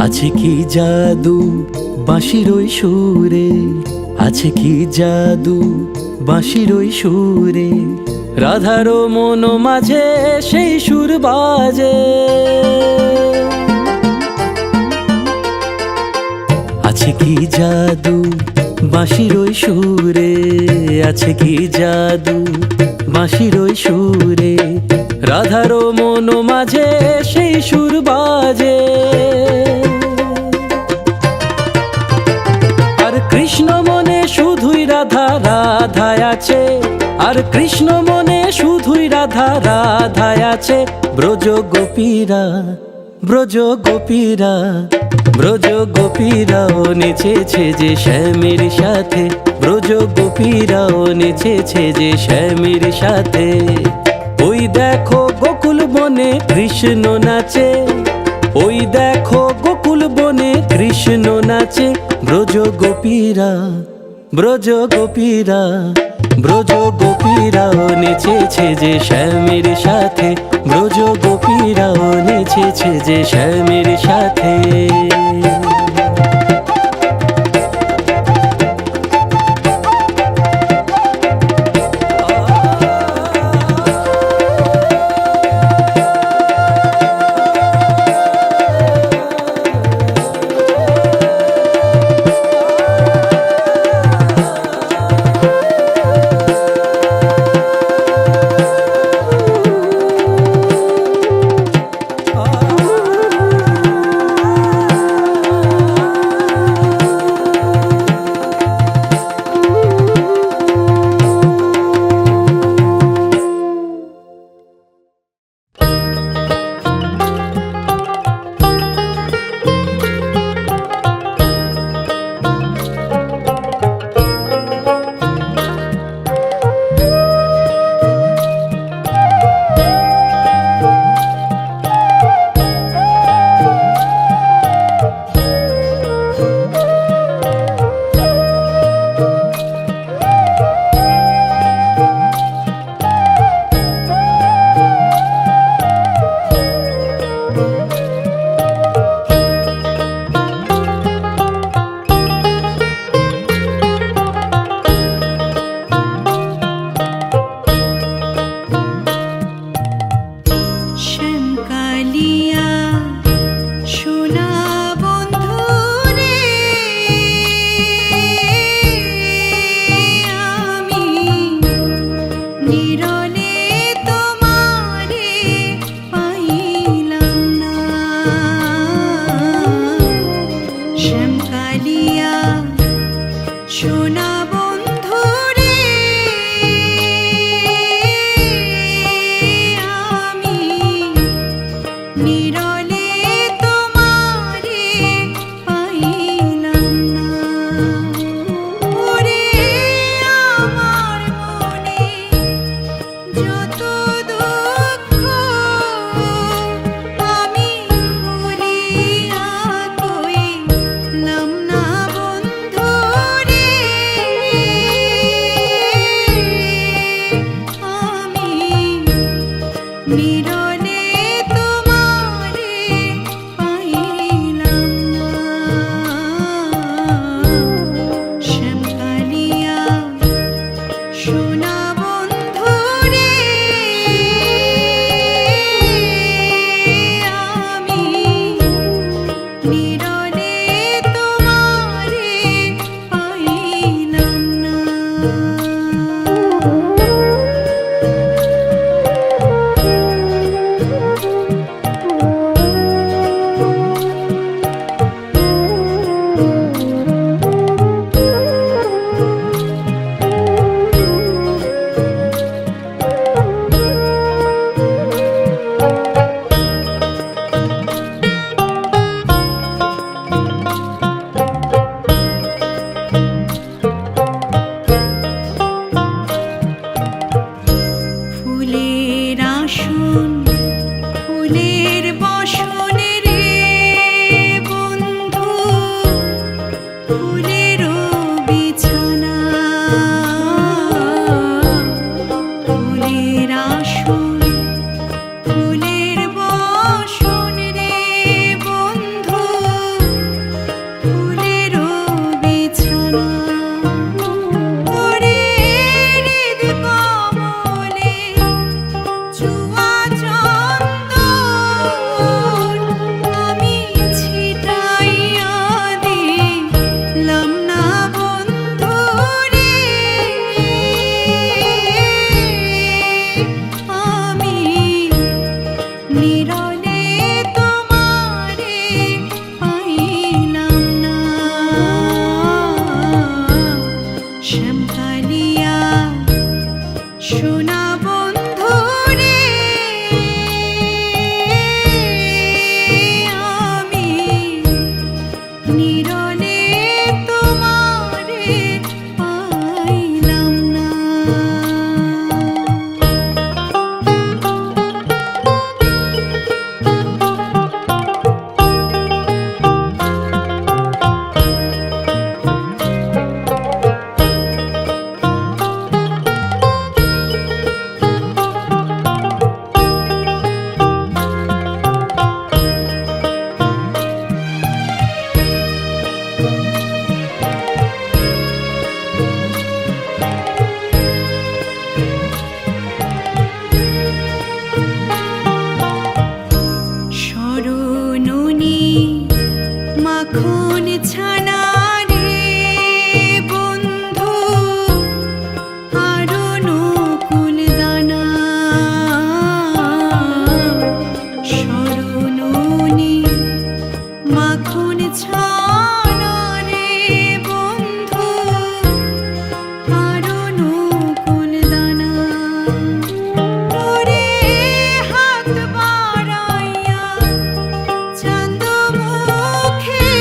আছে কি জাদু বাঁশির ওই সুরে, আছে কি জাদু বাঁশির ওই সুরে, রাধারও মন মাঝে সেই সুর বাজে। আছে কি জাদু বাঁশির ওই সুরে, আছে কি জাদু বাঁশির ওই সুরে, রাধারও মন মাঝে সেই সুর বাজে। আর কৃষ্ণ মনে শুধুই রাধা রাধায় আছে, আর কৃষ্ণ মনে শুধুই রাধা রাধায় আছে। ব্রজ গোপীরা, ব্রজ গোপীরা, ব্রজ গোপীরাও নেচেছে যে শ্যামের সাথে, ব্রজ গোপীরাও নেচেছে যে শ্যামের সাথে। ওই দেখো গোকুল বনে কৃষ্ণ নাচে, ওই দেখো গোকুল বনে কৃষ্ণ নাচে। ব্রজ গোপীরা, ব্রজ গোপীরা, ব্রজ গোপীরাও নেচেছে যে শ্যামের সাথে, ব্রজ গোপীরাও নেচেছে যে শ্যামের সাথে। নিরলে তোমারে পাইলাম না শ্যামকালিয়া সোনা বন্ধু রে আমি নিরলে তোমারে পাইলাম না ফুলের আসন ফুলের বসন রে বন্ধু ফুলের বিছানা ফুলের আসন ফুলের বসন রে বন্ধু ফুলের বিছানা ওরে হৃদ কমলে চুয়া চন্দন আমি ছিটাইয়া দিলাম না বন্ধু রে আমি নিরলে তোমারে পাইলাম না শ্যামকালিয়া সোনা বন্ধু রে আমি নিরলে তোমারে পাইলাম না শরণনি মাখন ছানা রে বন্ধু আরো নকুল দানা শরণনি মাখন ছানা রে বন্ধু আরো নকুল দানা ওরে হাত বাড়াইয়া চাঁদ মুখে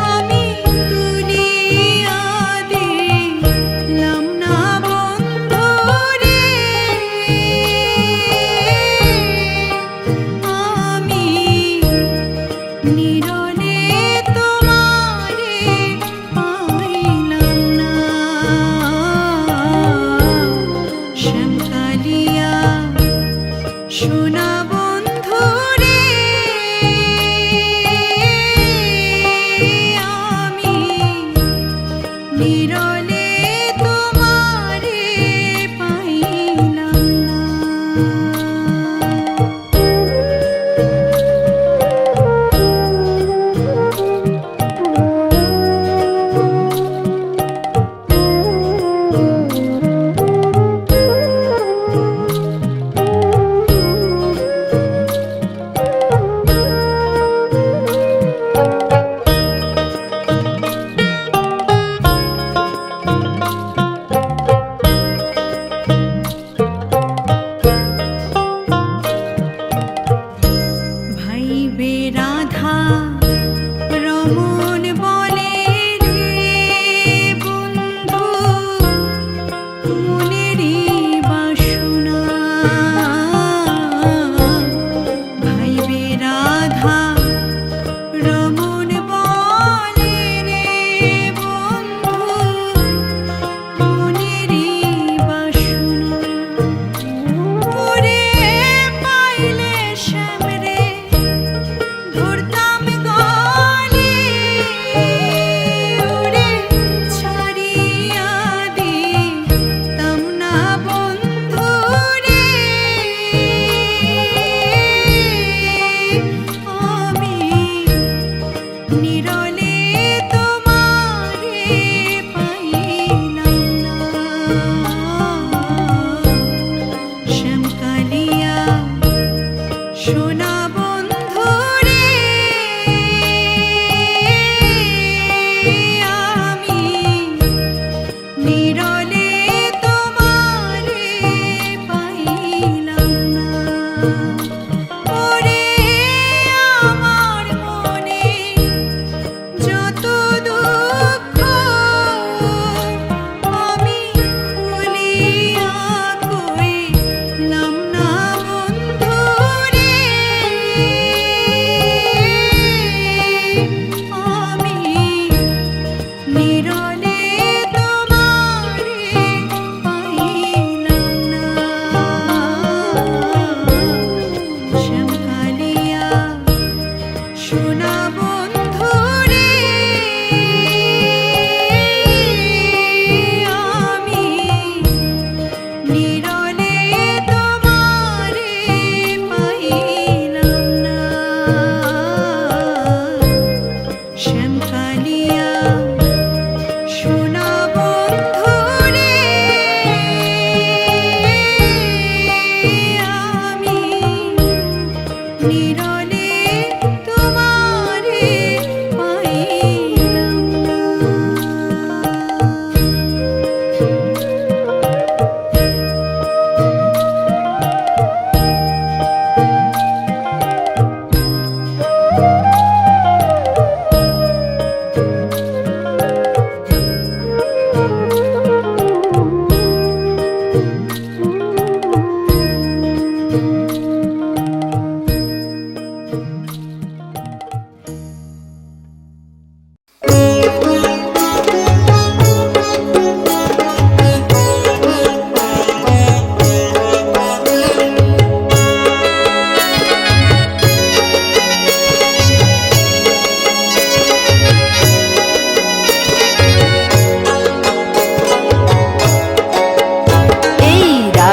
আমি তুলিয়া দিলাম না বন্ধু রে আমি নিরলে তোমারে পাইলাম না শ্যামকালিয়া সোনা বন্ধু রে আমি নিরলে তোমারে পাইলাম না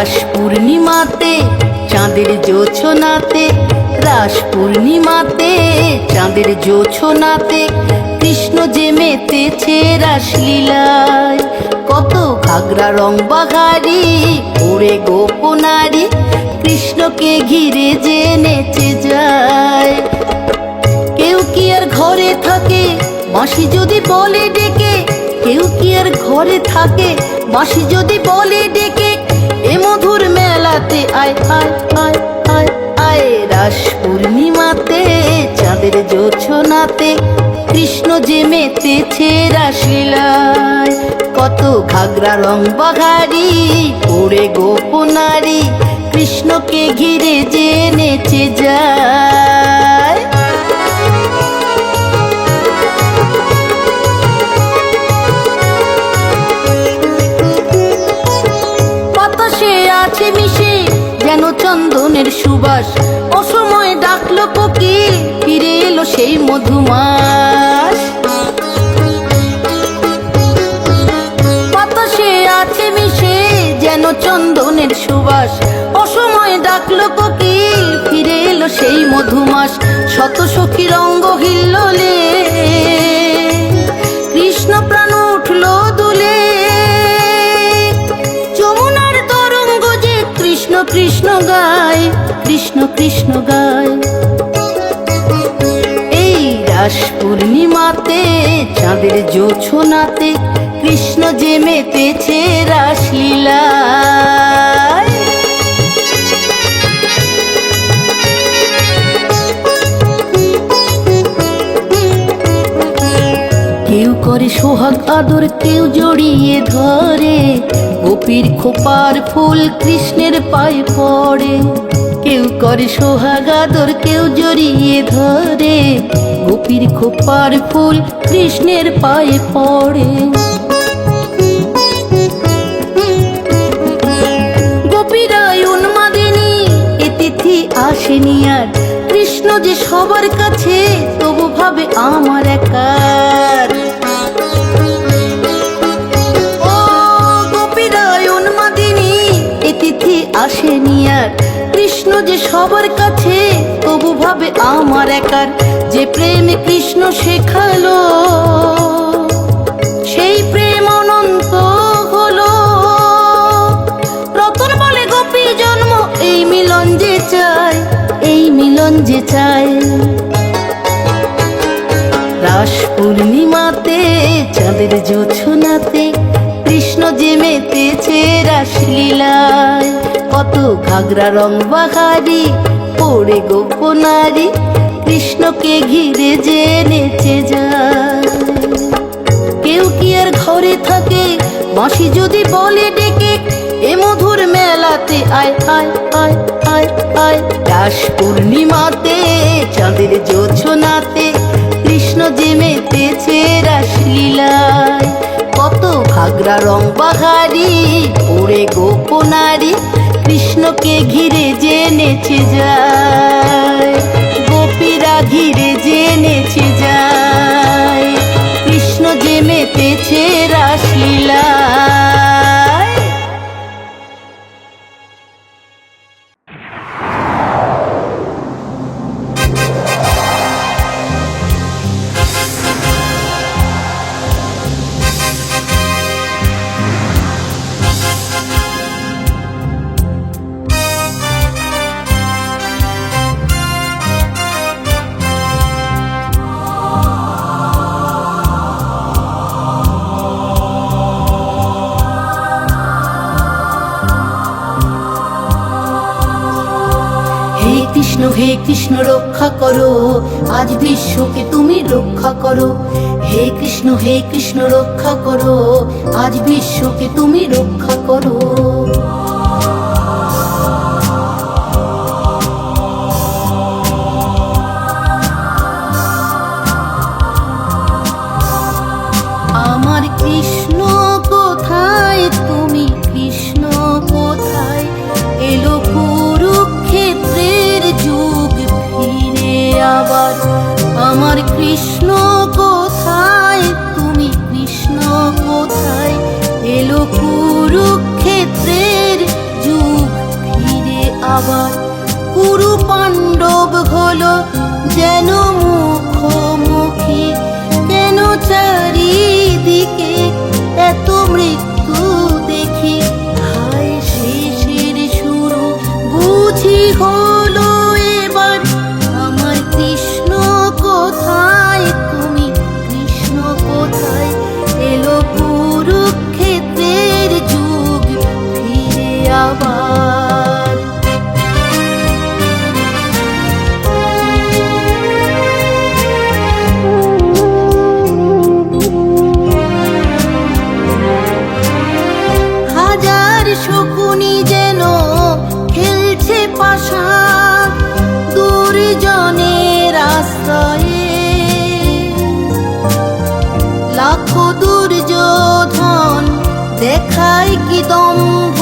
রাস পূর্ণিমাতে চাঁদের জোছনাতে, রাস পূর্ণিমাতে চাঁদের জোছনাতে কৃষ্ণ যে মেতেছে রাসলীলায়। কত ঘাগরা রং বাহারি ওরে গোপনারী কৃষ্ণকে ঘিরে যে নেচে যায়। কেউ কি আর ঘরে থাকে বাঁশি যদি বলে ডেকে, কেউ কি আর ঘরে থাকে বাঁশি যদি বলে ডেকে, এ মধুর মেলাতে আয় আয় আয় আয় আয়। রাস পূর্ণিমাতে চাঁদের জোছনাতে কৃষ্ণ যে মেতেছে রাসলীলায়। কত ঘাগরা রং বাহারি ওরে গোপনারী কৃষ্ণকে ঘিরে যে নেচে যায়। বাতাসে আছে মিশে যেন চন্দনের সুবাস, অসময়ে ডাকলো কোকিল ফিরে এলো সেই মধুমাস। বাতাসে আছে মিশে যেন চন্দনের সুবাস, অসময়ে ডাকলো কোকিল ফিরে এলো সেই মধুমাস। শত সখীর অঙ্গ হিল্লোলে কৃষ্ণ প্রাণ উঠলো দুলে, যমুনার তরঙ্গ যে কৃষ্ণ কৃষ্ণ গায়, কৃষ্ণ কৃষ্ণ গায়। এই রাস পূর্ণিমাতে চাঁদের জোছনাতে কৃষ্ণ যে মেতেছে রাসলীলায়। কেউ করে সোহাগ আদর কেউ জড়িয়ে ধরে, গোপীর খোপার ফুল কৃষ্ণের পায়ে পড়ে। কেউ করে সোহাগ আদর কেউ জড়িয়ে ধরে, গোপীর খোপার ফুল কৃষ্ণের পায়ে পড়ে। গোপীরাই উন্মাদিনী এ তিথি আসেনি আর, কৃষ্ণ যে সবার কাছে তবু ভাবে আমার একার। ও গোপীরাই উন্মাদিনী এ তিথি আসেনি আর, কৃষ্ণ যে সবার কাছে তবু ভাবে আমার একার। যে প্রেমে কৃষ্ণ শেখালো সেই প্রেম অনন্ত হলো, রতন বলে গোপী জন্ম এই মিলন যে চায়, এই মিলন যে চায়। রাস পূর্ণিমাতে চাঁদের জোছনাতে কৃষ্ণ যে মেতেছে রাসলীলায়। কত ঘাগরা রং বাহারি ওরে গোপনারী কৃষ্ণকে ঘিরে যে নেচে যায়। কেউ কি আর ঘরে থাকে বাঁশি যদি বলে ডেকে, এ মধুর মেলাতে আয় আয় আয় আয় আয়। রাস পূর্ণিমাতে চাঁদের জোছনাতে কৃষ্ণ যে মেতেছে রাসলীলায়। কত ঘাগরা রং বাহারি ওরে গোপনারী কৃষ্ণকে ঘিরে যে নেচে যায়। গোপীরা ঘিরে যে নেচে যায়, কৃষ্ণ যে মেতেছে রাসলীলায়। হে কৃষ্ণ রক্ষা করো আজ বিশ্বকে তুমি রক্ষা করো। হে কৃষ্ণ রক্ষা করো আজ বিশ্বকে তুমি রক্ষা করো। আমার কৃষ্ণ কোথায় তুমি কৃষ্ণ কোথায়, এলো কুরুক্ষেত্রের যুগ ফিরে আবার। আমার কৃষ্ণ কোথায় তুমি কৃষ্ণ কোথায়, এলো কুরুক্ষেত্রের যুগ আবার কুরু পাণ্ডব হলো যেন মুখোমুখি, কেন চারিদিকে এত মৃত্যু দেখি, হায় শেষের শুরু বুঝি হলো এবার, আমার কৃষ্ণ কোথায়, তুমি কৃষ্ণ কোথায়, এলো কুরুক্ষেত্রের যুগ ফিরে আবার। হাজার শকুনি যেন খেলছে পাশা দুর্জনের আশ্রয়ে, লাখো দুর্যোধন দেখায় কি দম্ভ,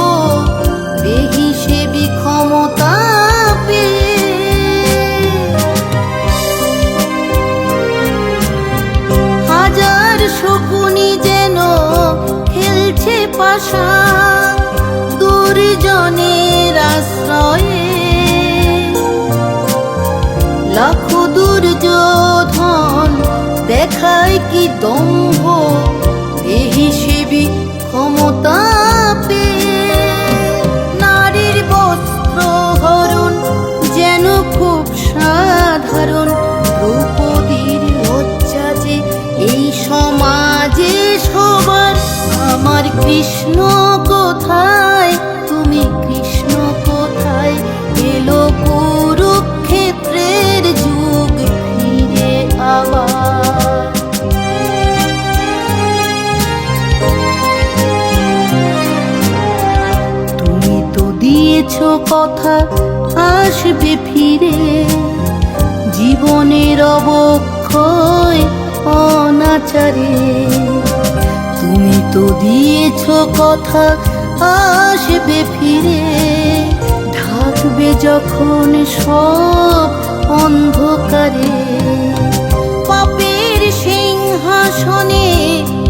বেহিসেবি ক্ষমতা পেয়ে। হাজার শকুনি যেন খেলছে পাশা দুর্জনের আশ্রয়ে, লাখো দুর্যোধন দেখায় কি দম্ভ, বেহিসেবি ক্ষমতা পেয়ে। নারীর বস্ত্র হরণ যেন খুব সাধারণ, দ্রৌপদীর লজ্জা যে এই সমাজে সবার, আমার কৃষ্ণ কোথায়, তুমি কৃষ্ণ কোথায়, এলো কুরুক্ষেত্রের যুগ ফিরে আবার। তুমি তো দিয়েছ কথা আসবে ফিরে, জীবনের অবক্ষয় অনাচারে। তুমি তো দিয়েছ কথা আসবে ফিরে, ঢাকবে যখন সব অন্ধকারে। পাপের সিংহাসনে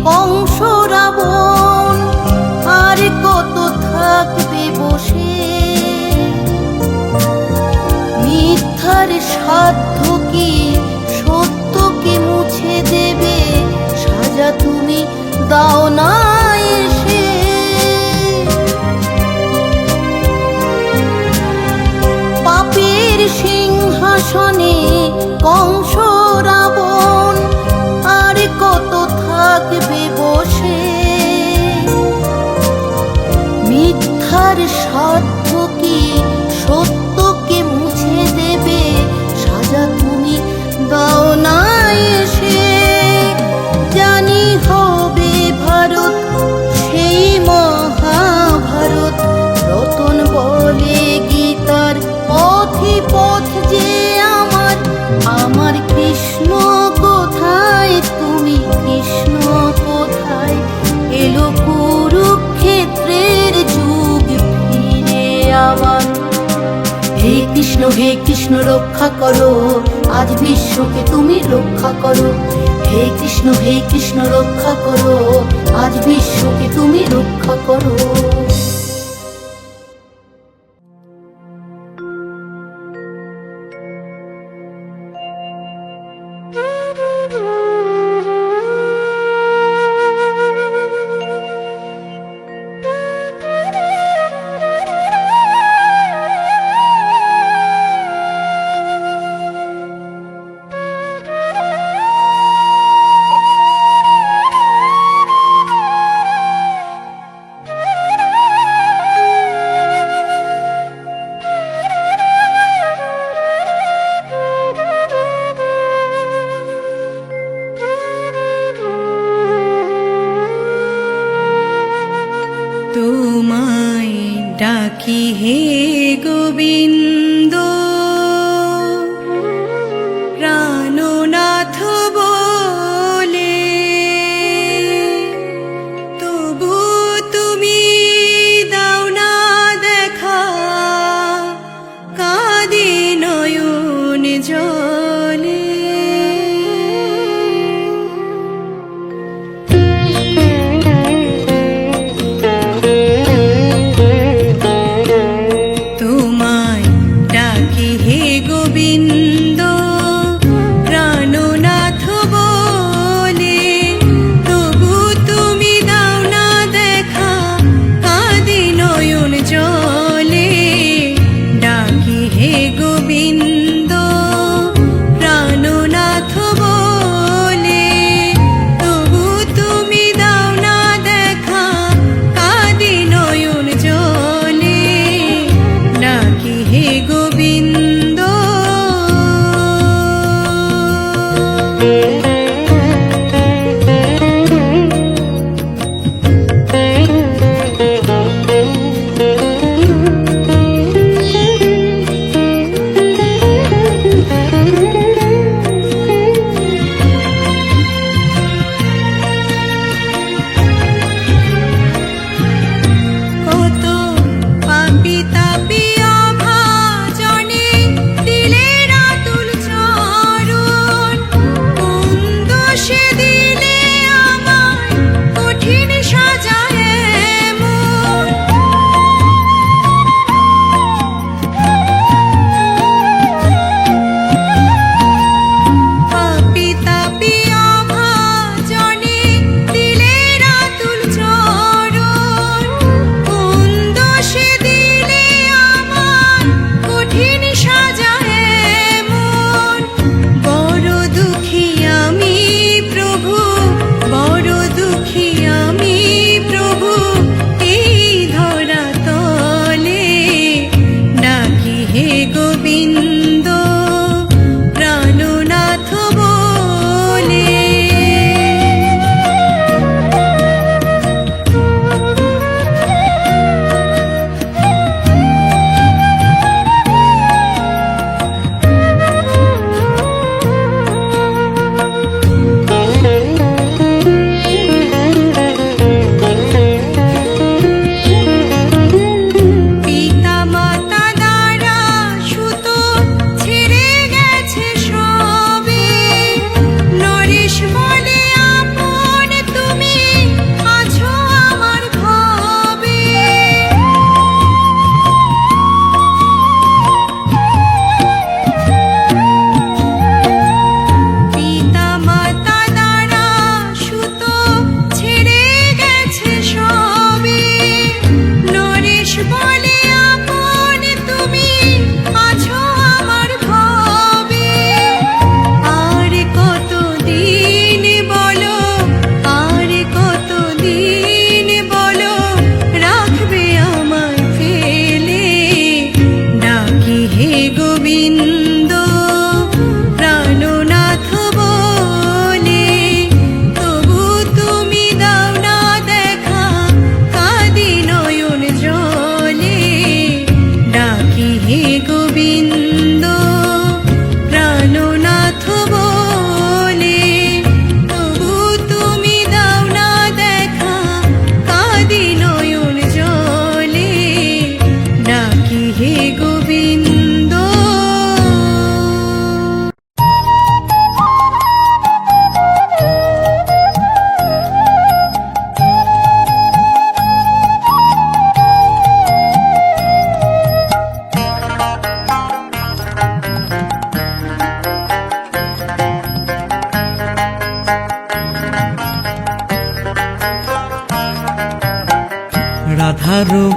কংস রাবণ আর কত থাকবে বসে, মিথ্যার সাধ্য কি সত্যকে মুছে দেবে, সাজা তুমি দাও না এসে। পাপের সিংহাসনে কংস রাবণ আর কত থাকবে বসে, মিথ্যার সাধ্য কি সত্যকে মুছে দেবে, সাজা তুমি দাও না এসে। জানি হবে ভারত সেই মহাভারত, রতন বলে গীতার পথি পথ যে আমার, আমার কৃষ্ণ কোথায়, তুমি কৃষ্ণ কোথায়, এলো কুরুক্ষেত্রের যুগ ফিরে আবার। হে কৃষ্ণ রক্ষা করো, আজ বিশ্বকে তুমি রক্ষা করো। হে কৃষ্ণ রক্ষা করো, আজ বিশ্বকে তুমি রক্ষা করো। তোমায় ডাকি হে গোবিন্দ, প্রাণনাথ বলে, তবু তুমি দাও না দেখা, কাঁদে নয়ন জলে। তোমায়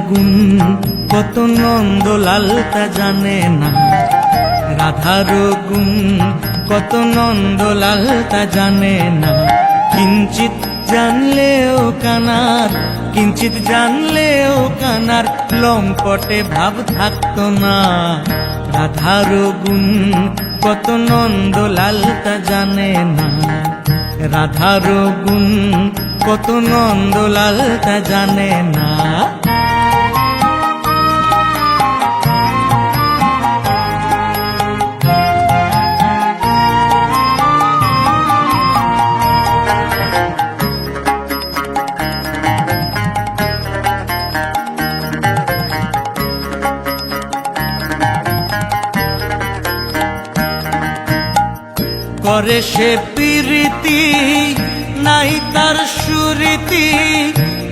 গুণ কত নন্দলাল তা জানে না, রাধার গুণ কত নন্দলাল তা জানে না। কিঞ্চিত জানলেও কানার, কিঞ্চিত জানলেও কানার লম্পটে ভাব থাকতো না। রাধার গুণ কত নন্দলাল তা জানে না, রাধার গুণ কত নন্দলাল তা জানে না। করে সে প্রীতি নাই তার সুরীতি,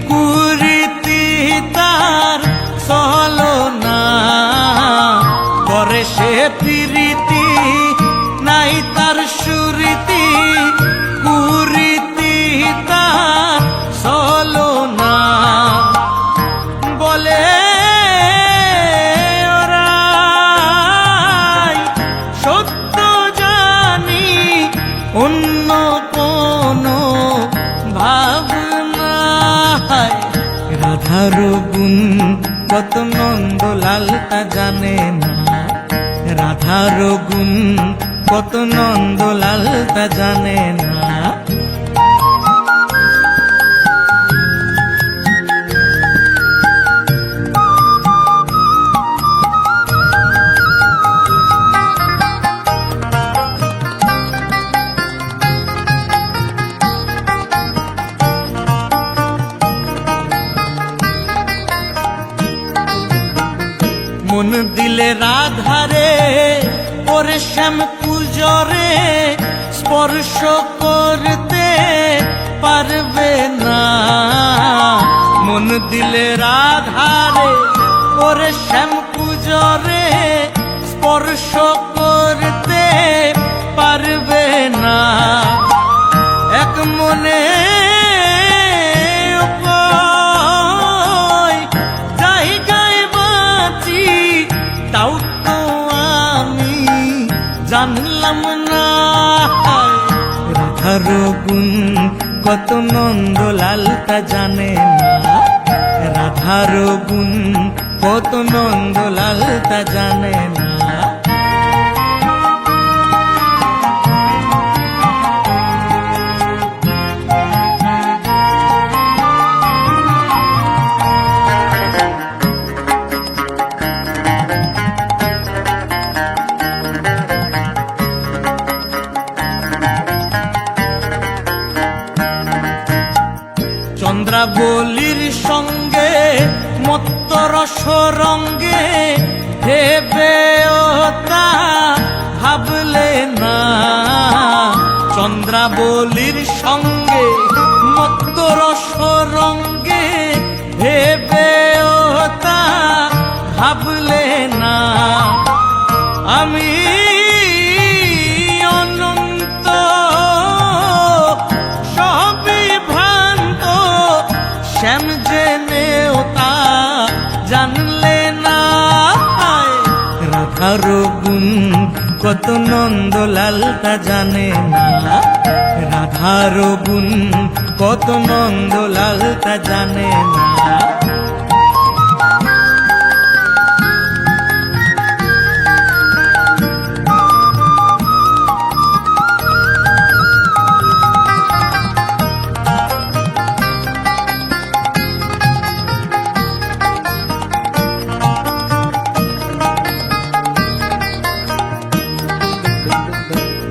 কুরীতি তার চলো না। করে সে প্রীতি নাই তার সুরীতি, কুরীতি তার চলো না। বলে সত্য জানি অন্য কোনো ভাবনা। রাধার গুণ কত নন্দলাল তা জানে না, রাধার গুণ কত নন্দলাল তা জানে না। মন দিলে রাধারে ওরে শ্যাম পুজরে স্পর্শ করতে পারবে না। মন দিলে রাধারে ওরে শ্যাম পুজরে স্পর্শ করতে পারবে না। এক মনে তাও তো আমি জানলাম না। রাধার গুণ কত নন্দলাল তা জানে না, রাধার গুণ কত নন্দলাল তা জানে না। চন্দ্রাবলীর সঙ্গে মত্ত রস রঙ্গে হেবে তা ভাবলে না। চন্দ্রাবলীর সঙ্গে মত্ত রস রঙ্গে হেবে তা ভাবলে না। আমি অনন্ত সবই ভ্রান্ত, শ্যাম জেনেও তা জানলে না। রাধার গুণ কত নন্দলাল তা জানে না, রাধার গুণ কত নন্দলাল তা জানে না।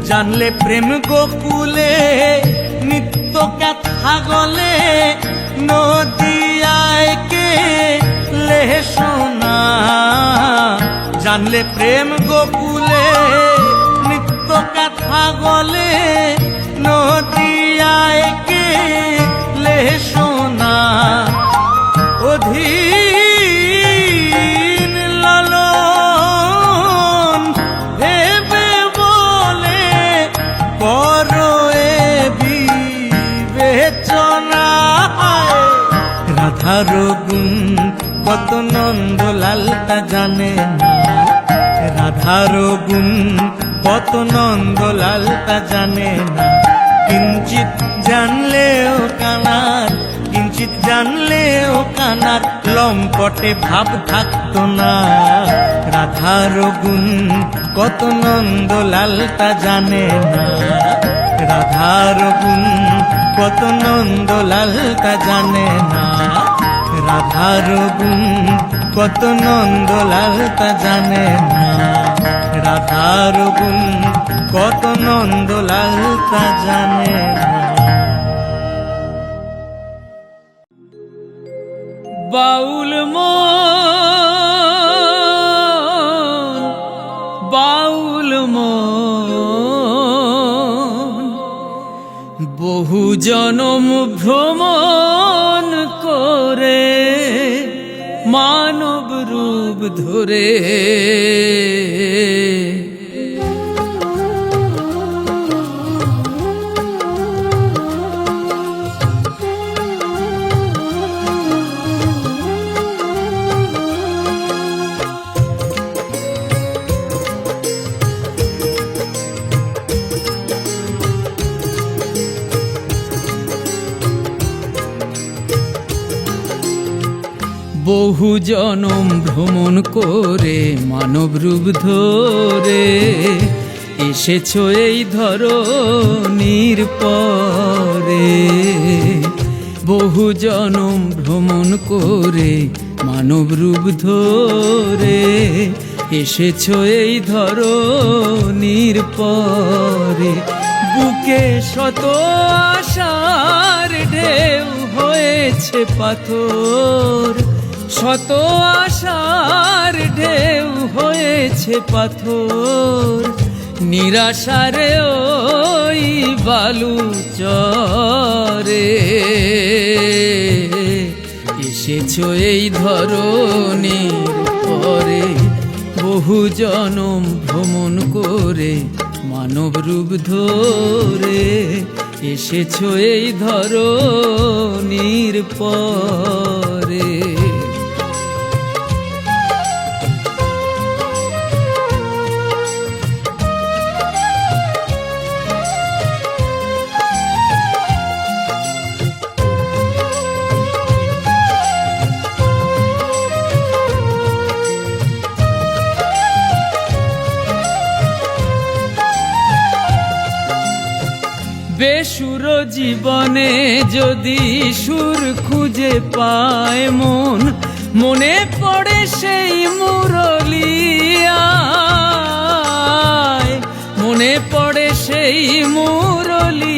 জানলে প্রেম গোকুলে নিত্য কথা গলে, নদিয়ায় কে লে সোনা। জানলে প্রেম গোকুলে নিত্য কথা গলে, নদিয়ায় কে লে সোনা। অধীন লালন ভেবে বলে করো এ বিবেচনা। রাধার গুণ কত তা জানে না, রাধার গুণ কত নন্দলাল তা জানে না। কিঞ্চিত জানলেও কানার, কিঞ্চিত জানলেও কানার লম্পটে ভাব থাকতো না। রাধার গুণ কত নন্দলাল তা জানে না, রাধার গুণ কত নন্দলাল তা জানে না। রাধার গুণ কত নন্দলাল তা জানে না, রাধার গুণ কত নন্দলাল তা জানে না। বাউল মন, বাউল মন, বহু জনম ভ্রমণ করে মানব রূপ ধরে। বহু জনম ভ্রমণ করে মানব রূপ ধরে এসেছো এই ধরনীর পরে। বহু জনম ভ্রমণ করে মানব রূপ ধরে এসেছো এই ধরনীর পরে। বুকে শত আশার ঢেউ হয়েছে পাথর, শত আশার ঢেউ হয়েছে পাথর। নিরাশারে ওই বালু চরে এসেছো এই ধরনীর পরে। বহু জনম ভ্রমণ করে মানব রূপ ধরে এসেছো এই ধরনীর পরে। বেসুর জীবনে যদি সুর খুঁজে পায় মন, মনে পড়ে সেই মুরলিয়ায়, মনে পড়ে সেই মুরলিয়ায়।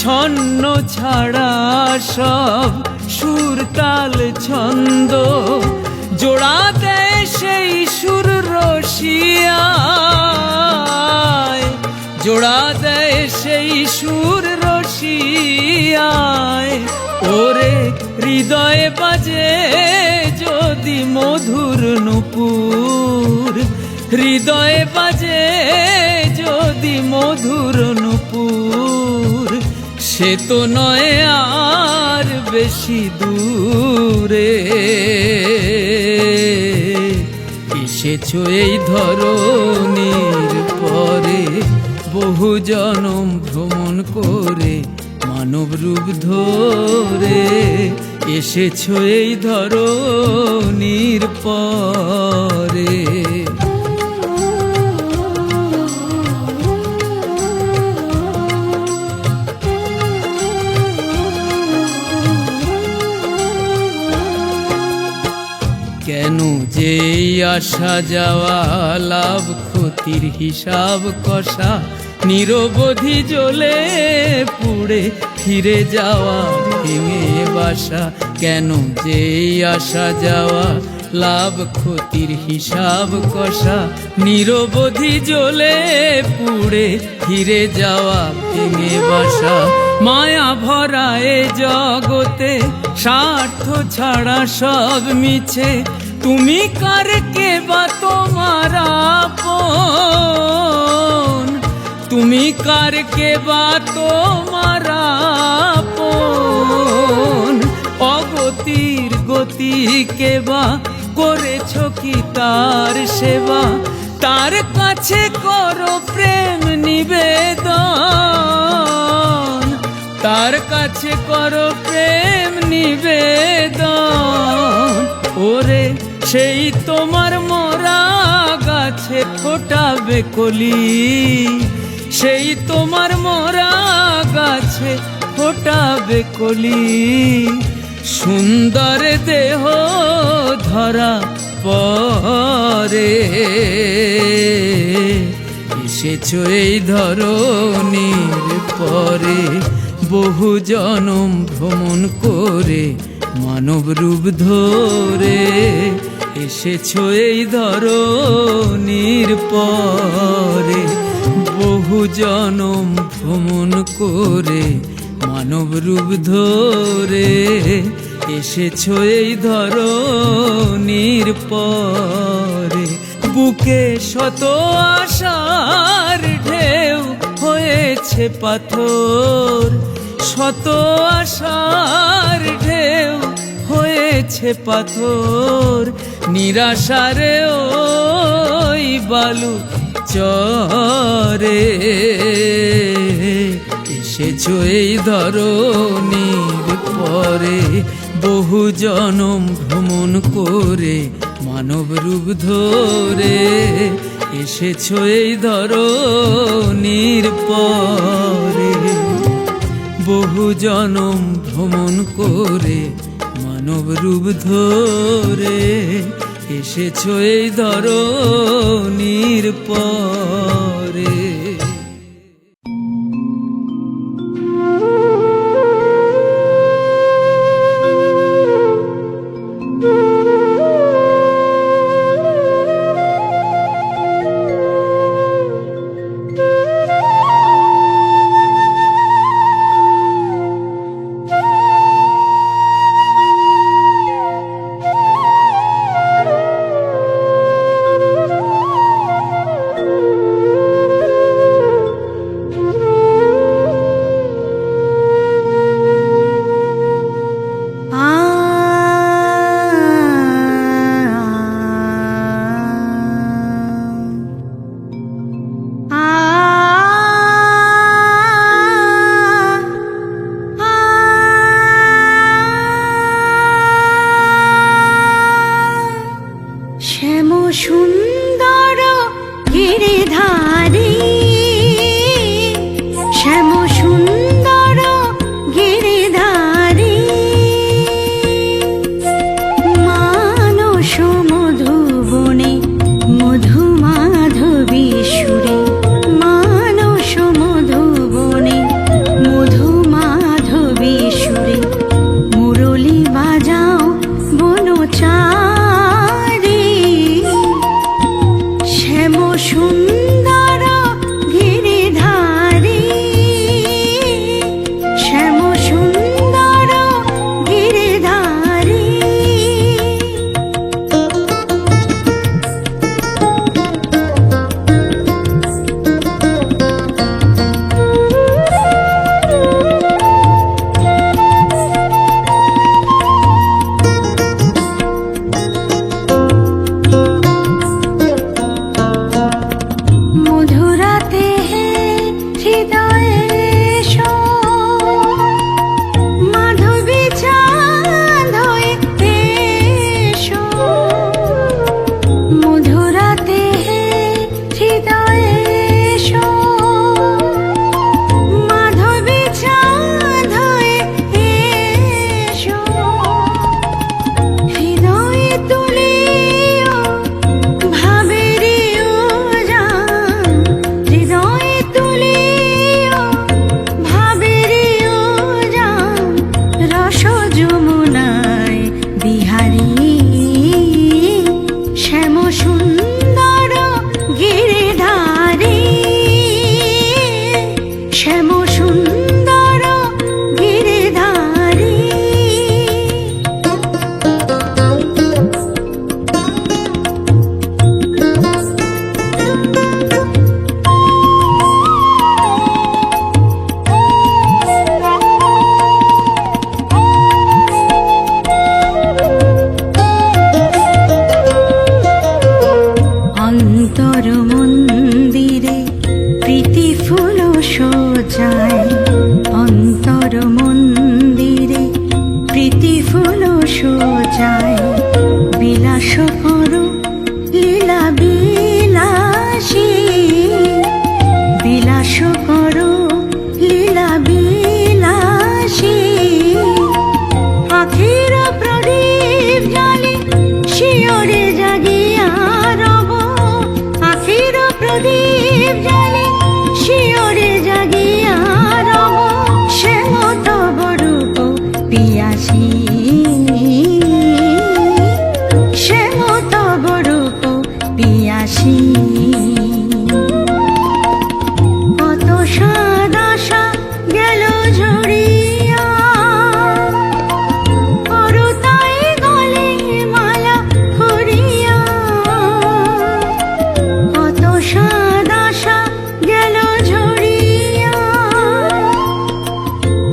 ছন্ন ছাড়া সব সুর তাল ছন্দ জোড়া দেয় সেই সুর রসিয়ায়, জোড়া দেয় সেই সুর রসিয়ায়। ওরে হৃদয়ে বাজে যদি মধুর নূপুর, হৃদয়ে বাজে যদি মধুর নূপুর। সে তো নয় আর বেশি দূরে এসেছো এই ধরনীর পরে। বহু জনম ভ্রমণ করে মানব রূপ ধরে এসেছো এই ধরনীর পরে। কেন যে আসা যাওয়া লাভ ক্ষতির হিসাব কষা, নিরবধি জ্বলে পুড়ে ফিরে যাওয়া ভেঙে বাসা। কেন যে আসা যাওয়া লাভ ক্ষতির হিসাব কষা, নিরবধি জ্বলে পুড়ে ফিরে যাওয়া ভেঙে বাসা। মায়া ভরা এ জগতে স্বার্থ ছাড়া সব মিছে, তুমি কার কে বা তোমার আপন, তুমি কার কে বা তোমার আপন। অগতির যুবতীকে বা করেছ কি তার সেবা, তার কাছে করো প্রেম নিবেদন, তার কাছে করো প্রেম নিবেদন। ওরে সেই তোমার মরা গাছে ফোটাবে কলি, সেই তোমার মরা গাছে ফোটাবে কলি। সুন্দর দেহ ধরা পরে এসেছো এই ধরনীর পরে, বহু জনম ভ্রমণ করে মানব রূপ ধরে এসেছো এই ধরনীর পরে, বহু জনম ভ্রমণ করে মানব রূপ ধরে এসেছো এই ধরনীর পরে। বুকে শত আশার ঢেউ হয়েছে পাথর, শত আশার ঢেউ হয়েছে পাথর। নিরাশারে ওই বালু চরে এসেছো এই ধরনীর পরে, বহু জনম ভ্রমণ করে মানব রূপ ধরে এসেছো এই ধরনীর পরে, বহু জনম ভ্রমণ করে মানব রূপ ধরে এসেছো এই ধরনীর পরে। চাই বিলাস করো লীলা বিলাসী বিলাস করো লীলা বিলাসী আখির প্রদীপ জালি শিওরে জাগিয়া রব আখির প্রদীপ জালি শিওরে জাগিয়া রব সে মত বরূপ পিয়াসী সে মত বরূপ পিয়াসী কত সাদাশা গেল ঝরিয়া করুতাই গলে মালা হরিয়া কত সাদাশা গেল ঝরিয়া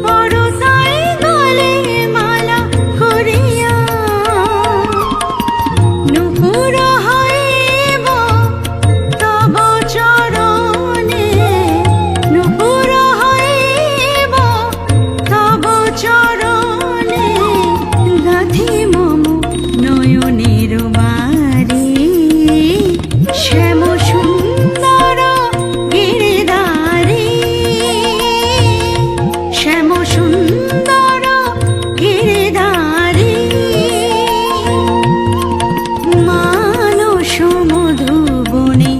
করুতাই গলে মালা হরিয়া নুপুর হইব তব চরণে নুপুর হইব তব চরণে গাথি মম নয়নের বাড়ি শ্যাম সুন্দর গিরিধারী শ্যাম সুন্দর গিরিধারী মানস মধুবনে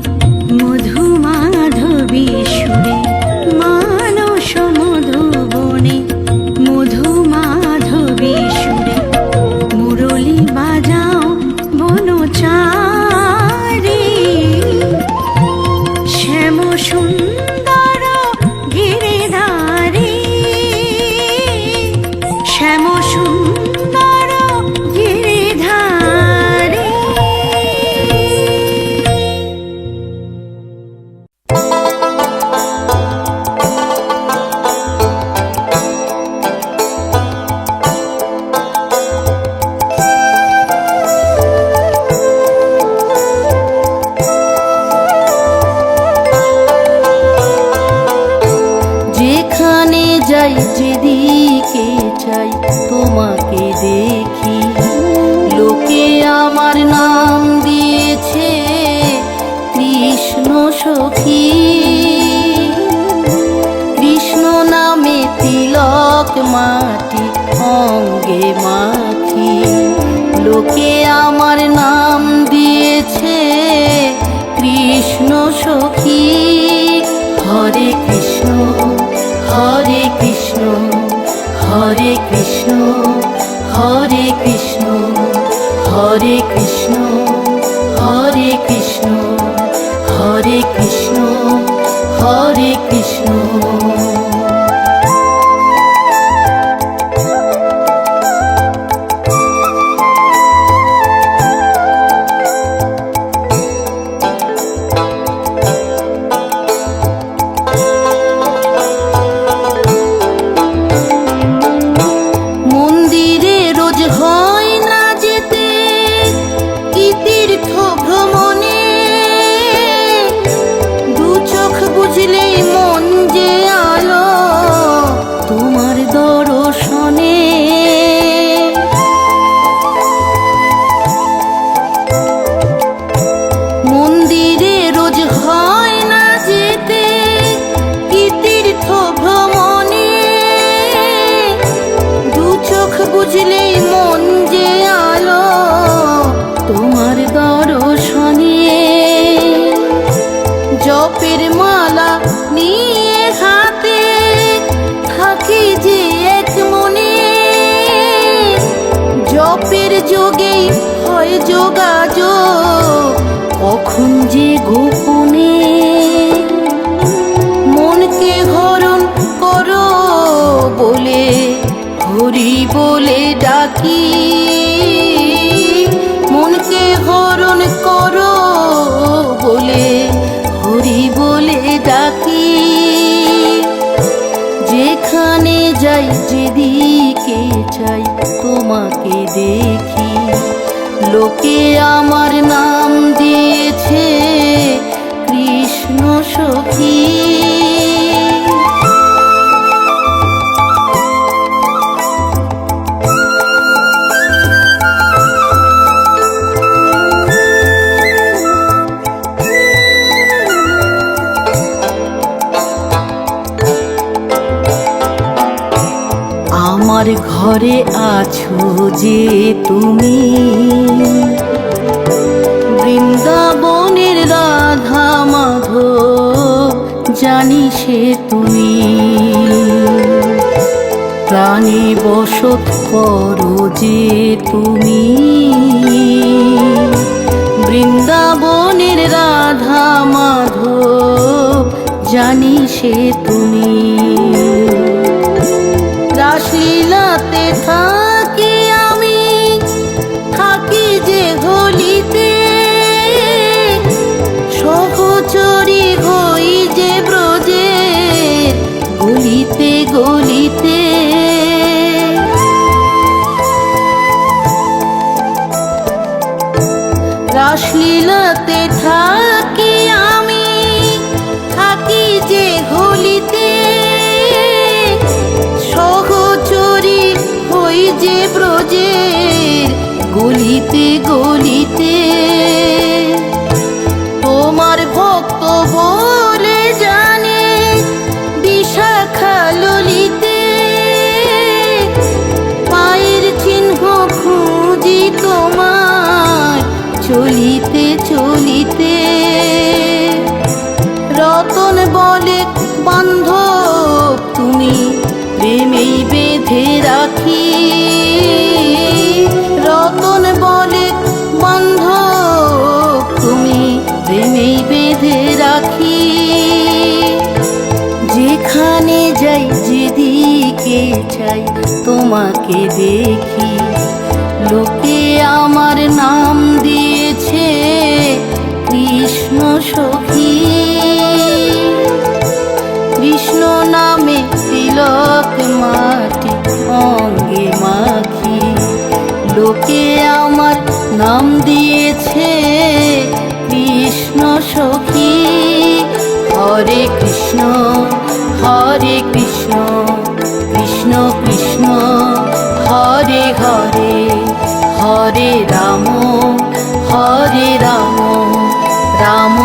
মধু মাধবী সুরে মানস মধুবনে মধু মাধবী সুরে মুরলী বাজাও বনচারী শ্যাম সুন্দর গিরিধারী শ্যাম সুন্দর গিরিধারী যেখানে যাই যেদিকে চাই তোমাকে দেখি লোকে আমার নাম দিয়েছে কৃষ্ণ সখী কৃষ্ণ নামে তিলক মাটি অঙ্গে মাখি লোকে আমার নাম দিয়েছে কৃষ্ণ সখী হরে কৃষ্ণ হরে কৃষ্ণ হরে কৃষ্ণ হরে কৃষ্ণ হরে কৃষ্ণ হরে কৃষ্ণ হরে কৃষ্ণ হরে কৃষ্ণ মন্দিরে রোজ হয় না যেতে কি তীর্থ ভ্রমণে দু চোখ বুঝলেই মন যে আলো তোমার দর্শনে মন্দিরে রোজ হয় না যেতে কি তীর্থ ভ্রমণে দু চোখ বুঝলেই মন যে আলো তোমার দর্শনে জপের মালা নিয়ে হাতে থাকি যে এক মনে জপের যোগেই হয় যোগাযোগ কখন যে গোপনে মনকে হরণ করো বলে হরি বলে ডাকি মনকে হরণ করো বলে হরি বলে ডাকি যেখানে যাই যেদিকে চাই তোমাকে দেখি লোকে আমার নাম দিয়েছে কৃষ্ণ সখী আমার ঘরে আছো যে তুমি, বৃন্দাবনের রাধা মাধব জানি সে তুমি। প্রাণে বসত করো যে তুমি, বৃন্দাবনের রাধা মাধব জানি সে তুমি। রাসলীলাতে থাকি আমি, থাকি যে গলিতে, সহচরী হই যে ব্রজে গলিতে গলিতে। রাসলীলাতে থাকি আমি, থাকি যে গলিতে, সহচরী হই যে ব্রজের গলিতে গলিতে। তোমার ভক্ত বলে জানে বিশাখা ললিতে, পায়ের চিহ্ন খুঁজি তোমার চলিতে চলিতে। রতন বলে বান্ধব তুমি, প্রেমেই বেঁধে রাখি। রতন বলে বান্ধব তুমি, প্রেমেই বেঁধে রাখি। যেখানে যাই যেদিকে চাই তোমাকে দেখি, লোকে আমার নাম দিয়েছে কৃষ্ণ সখী। কৃষ্ণ নামে তিলক মাটি অঙ্গে মাখি, লোকে আমার নাম দিয়েছে কৃষ্ণ সখী। হরে কৃষ্ণ হরে কৃষ্ণ, কৃষ্ণ কৃষ্ণ হরে হরে, হরে রাম রাম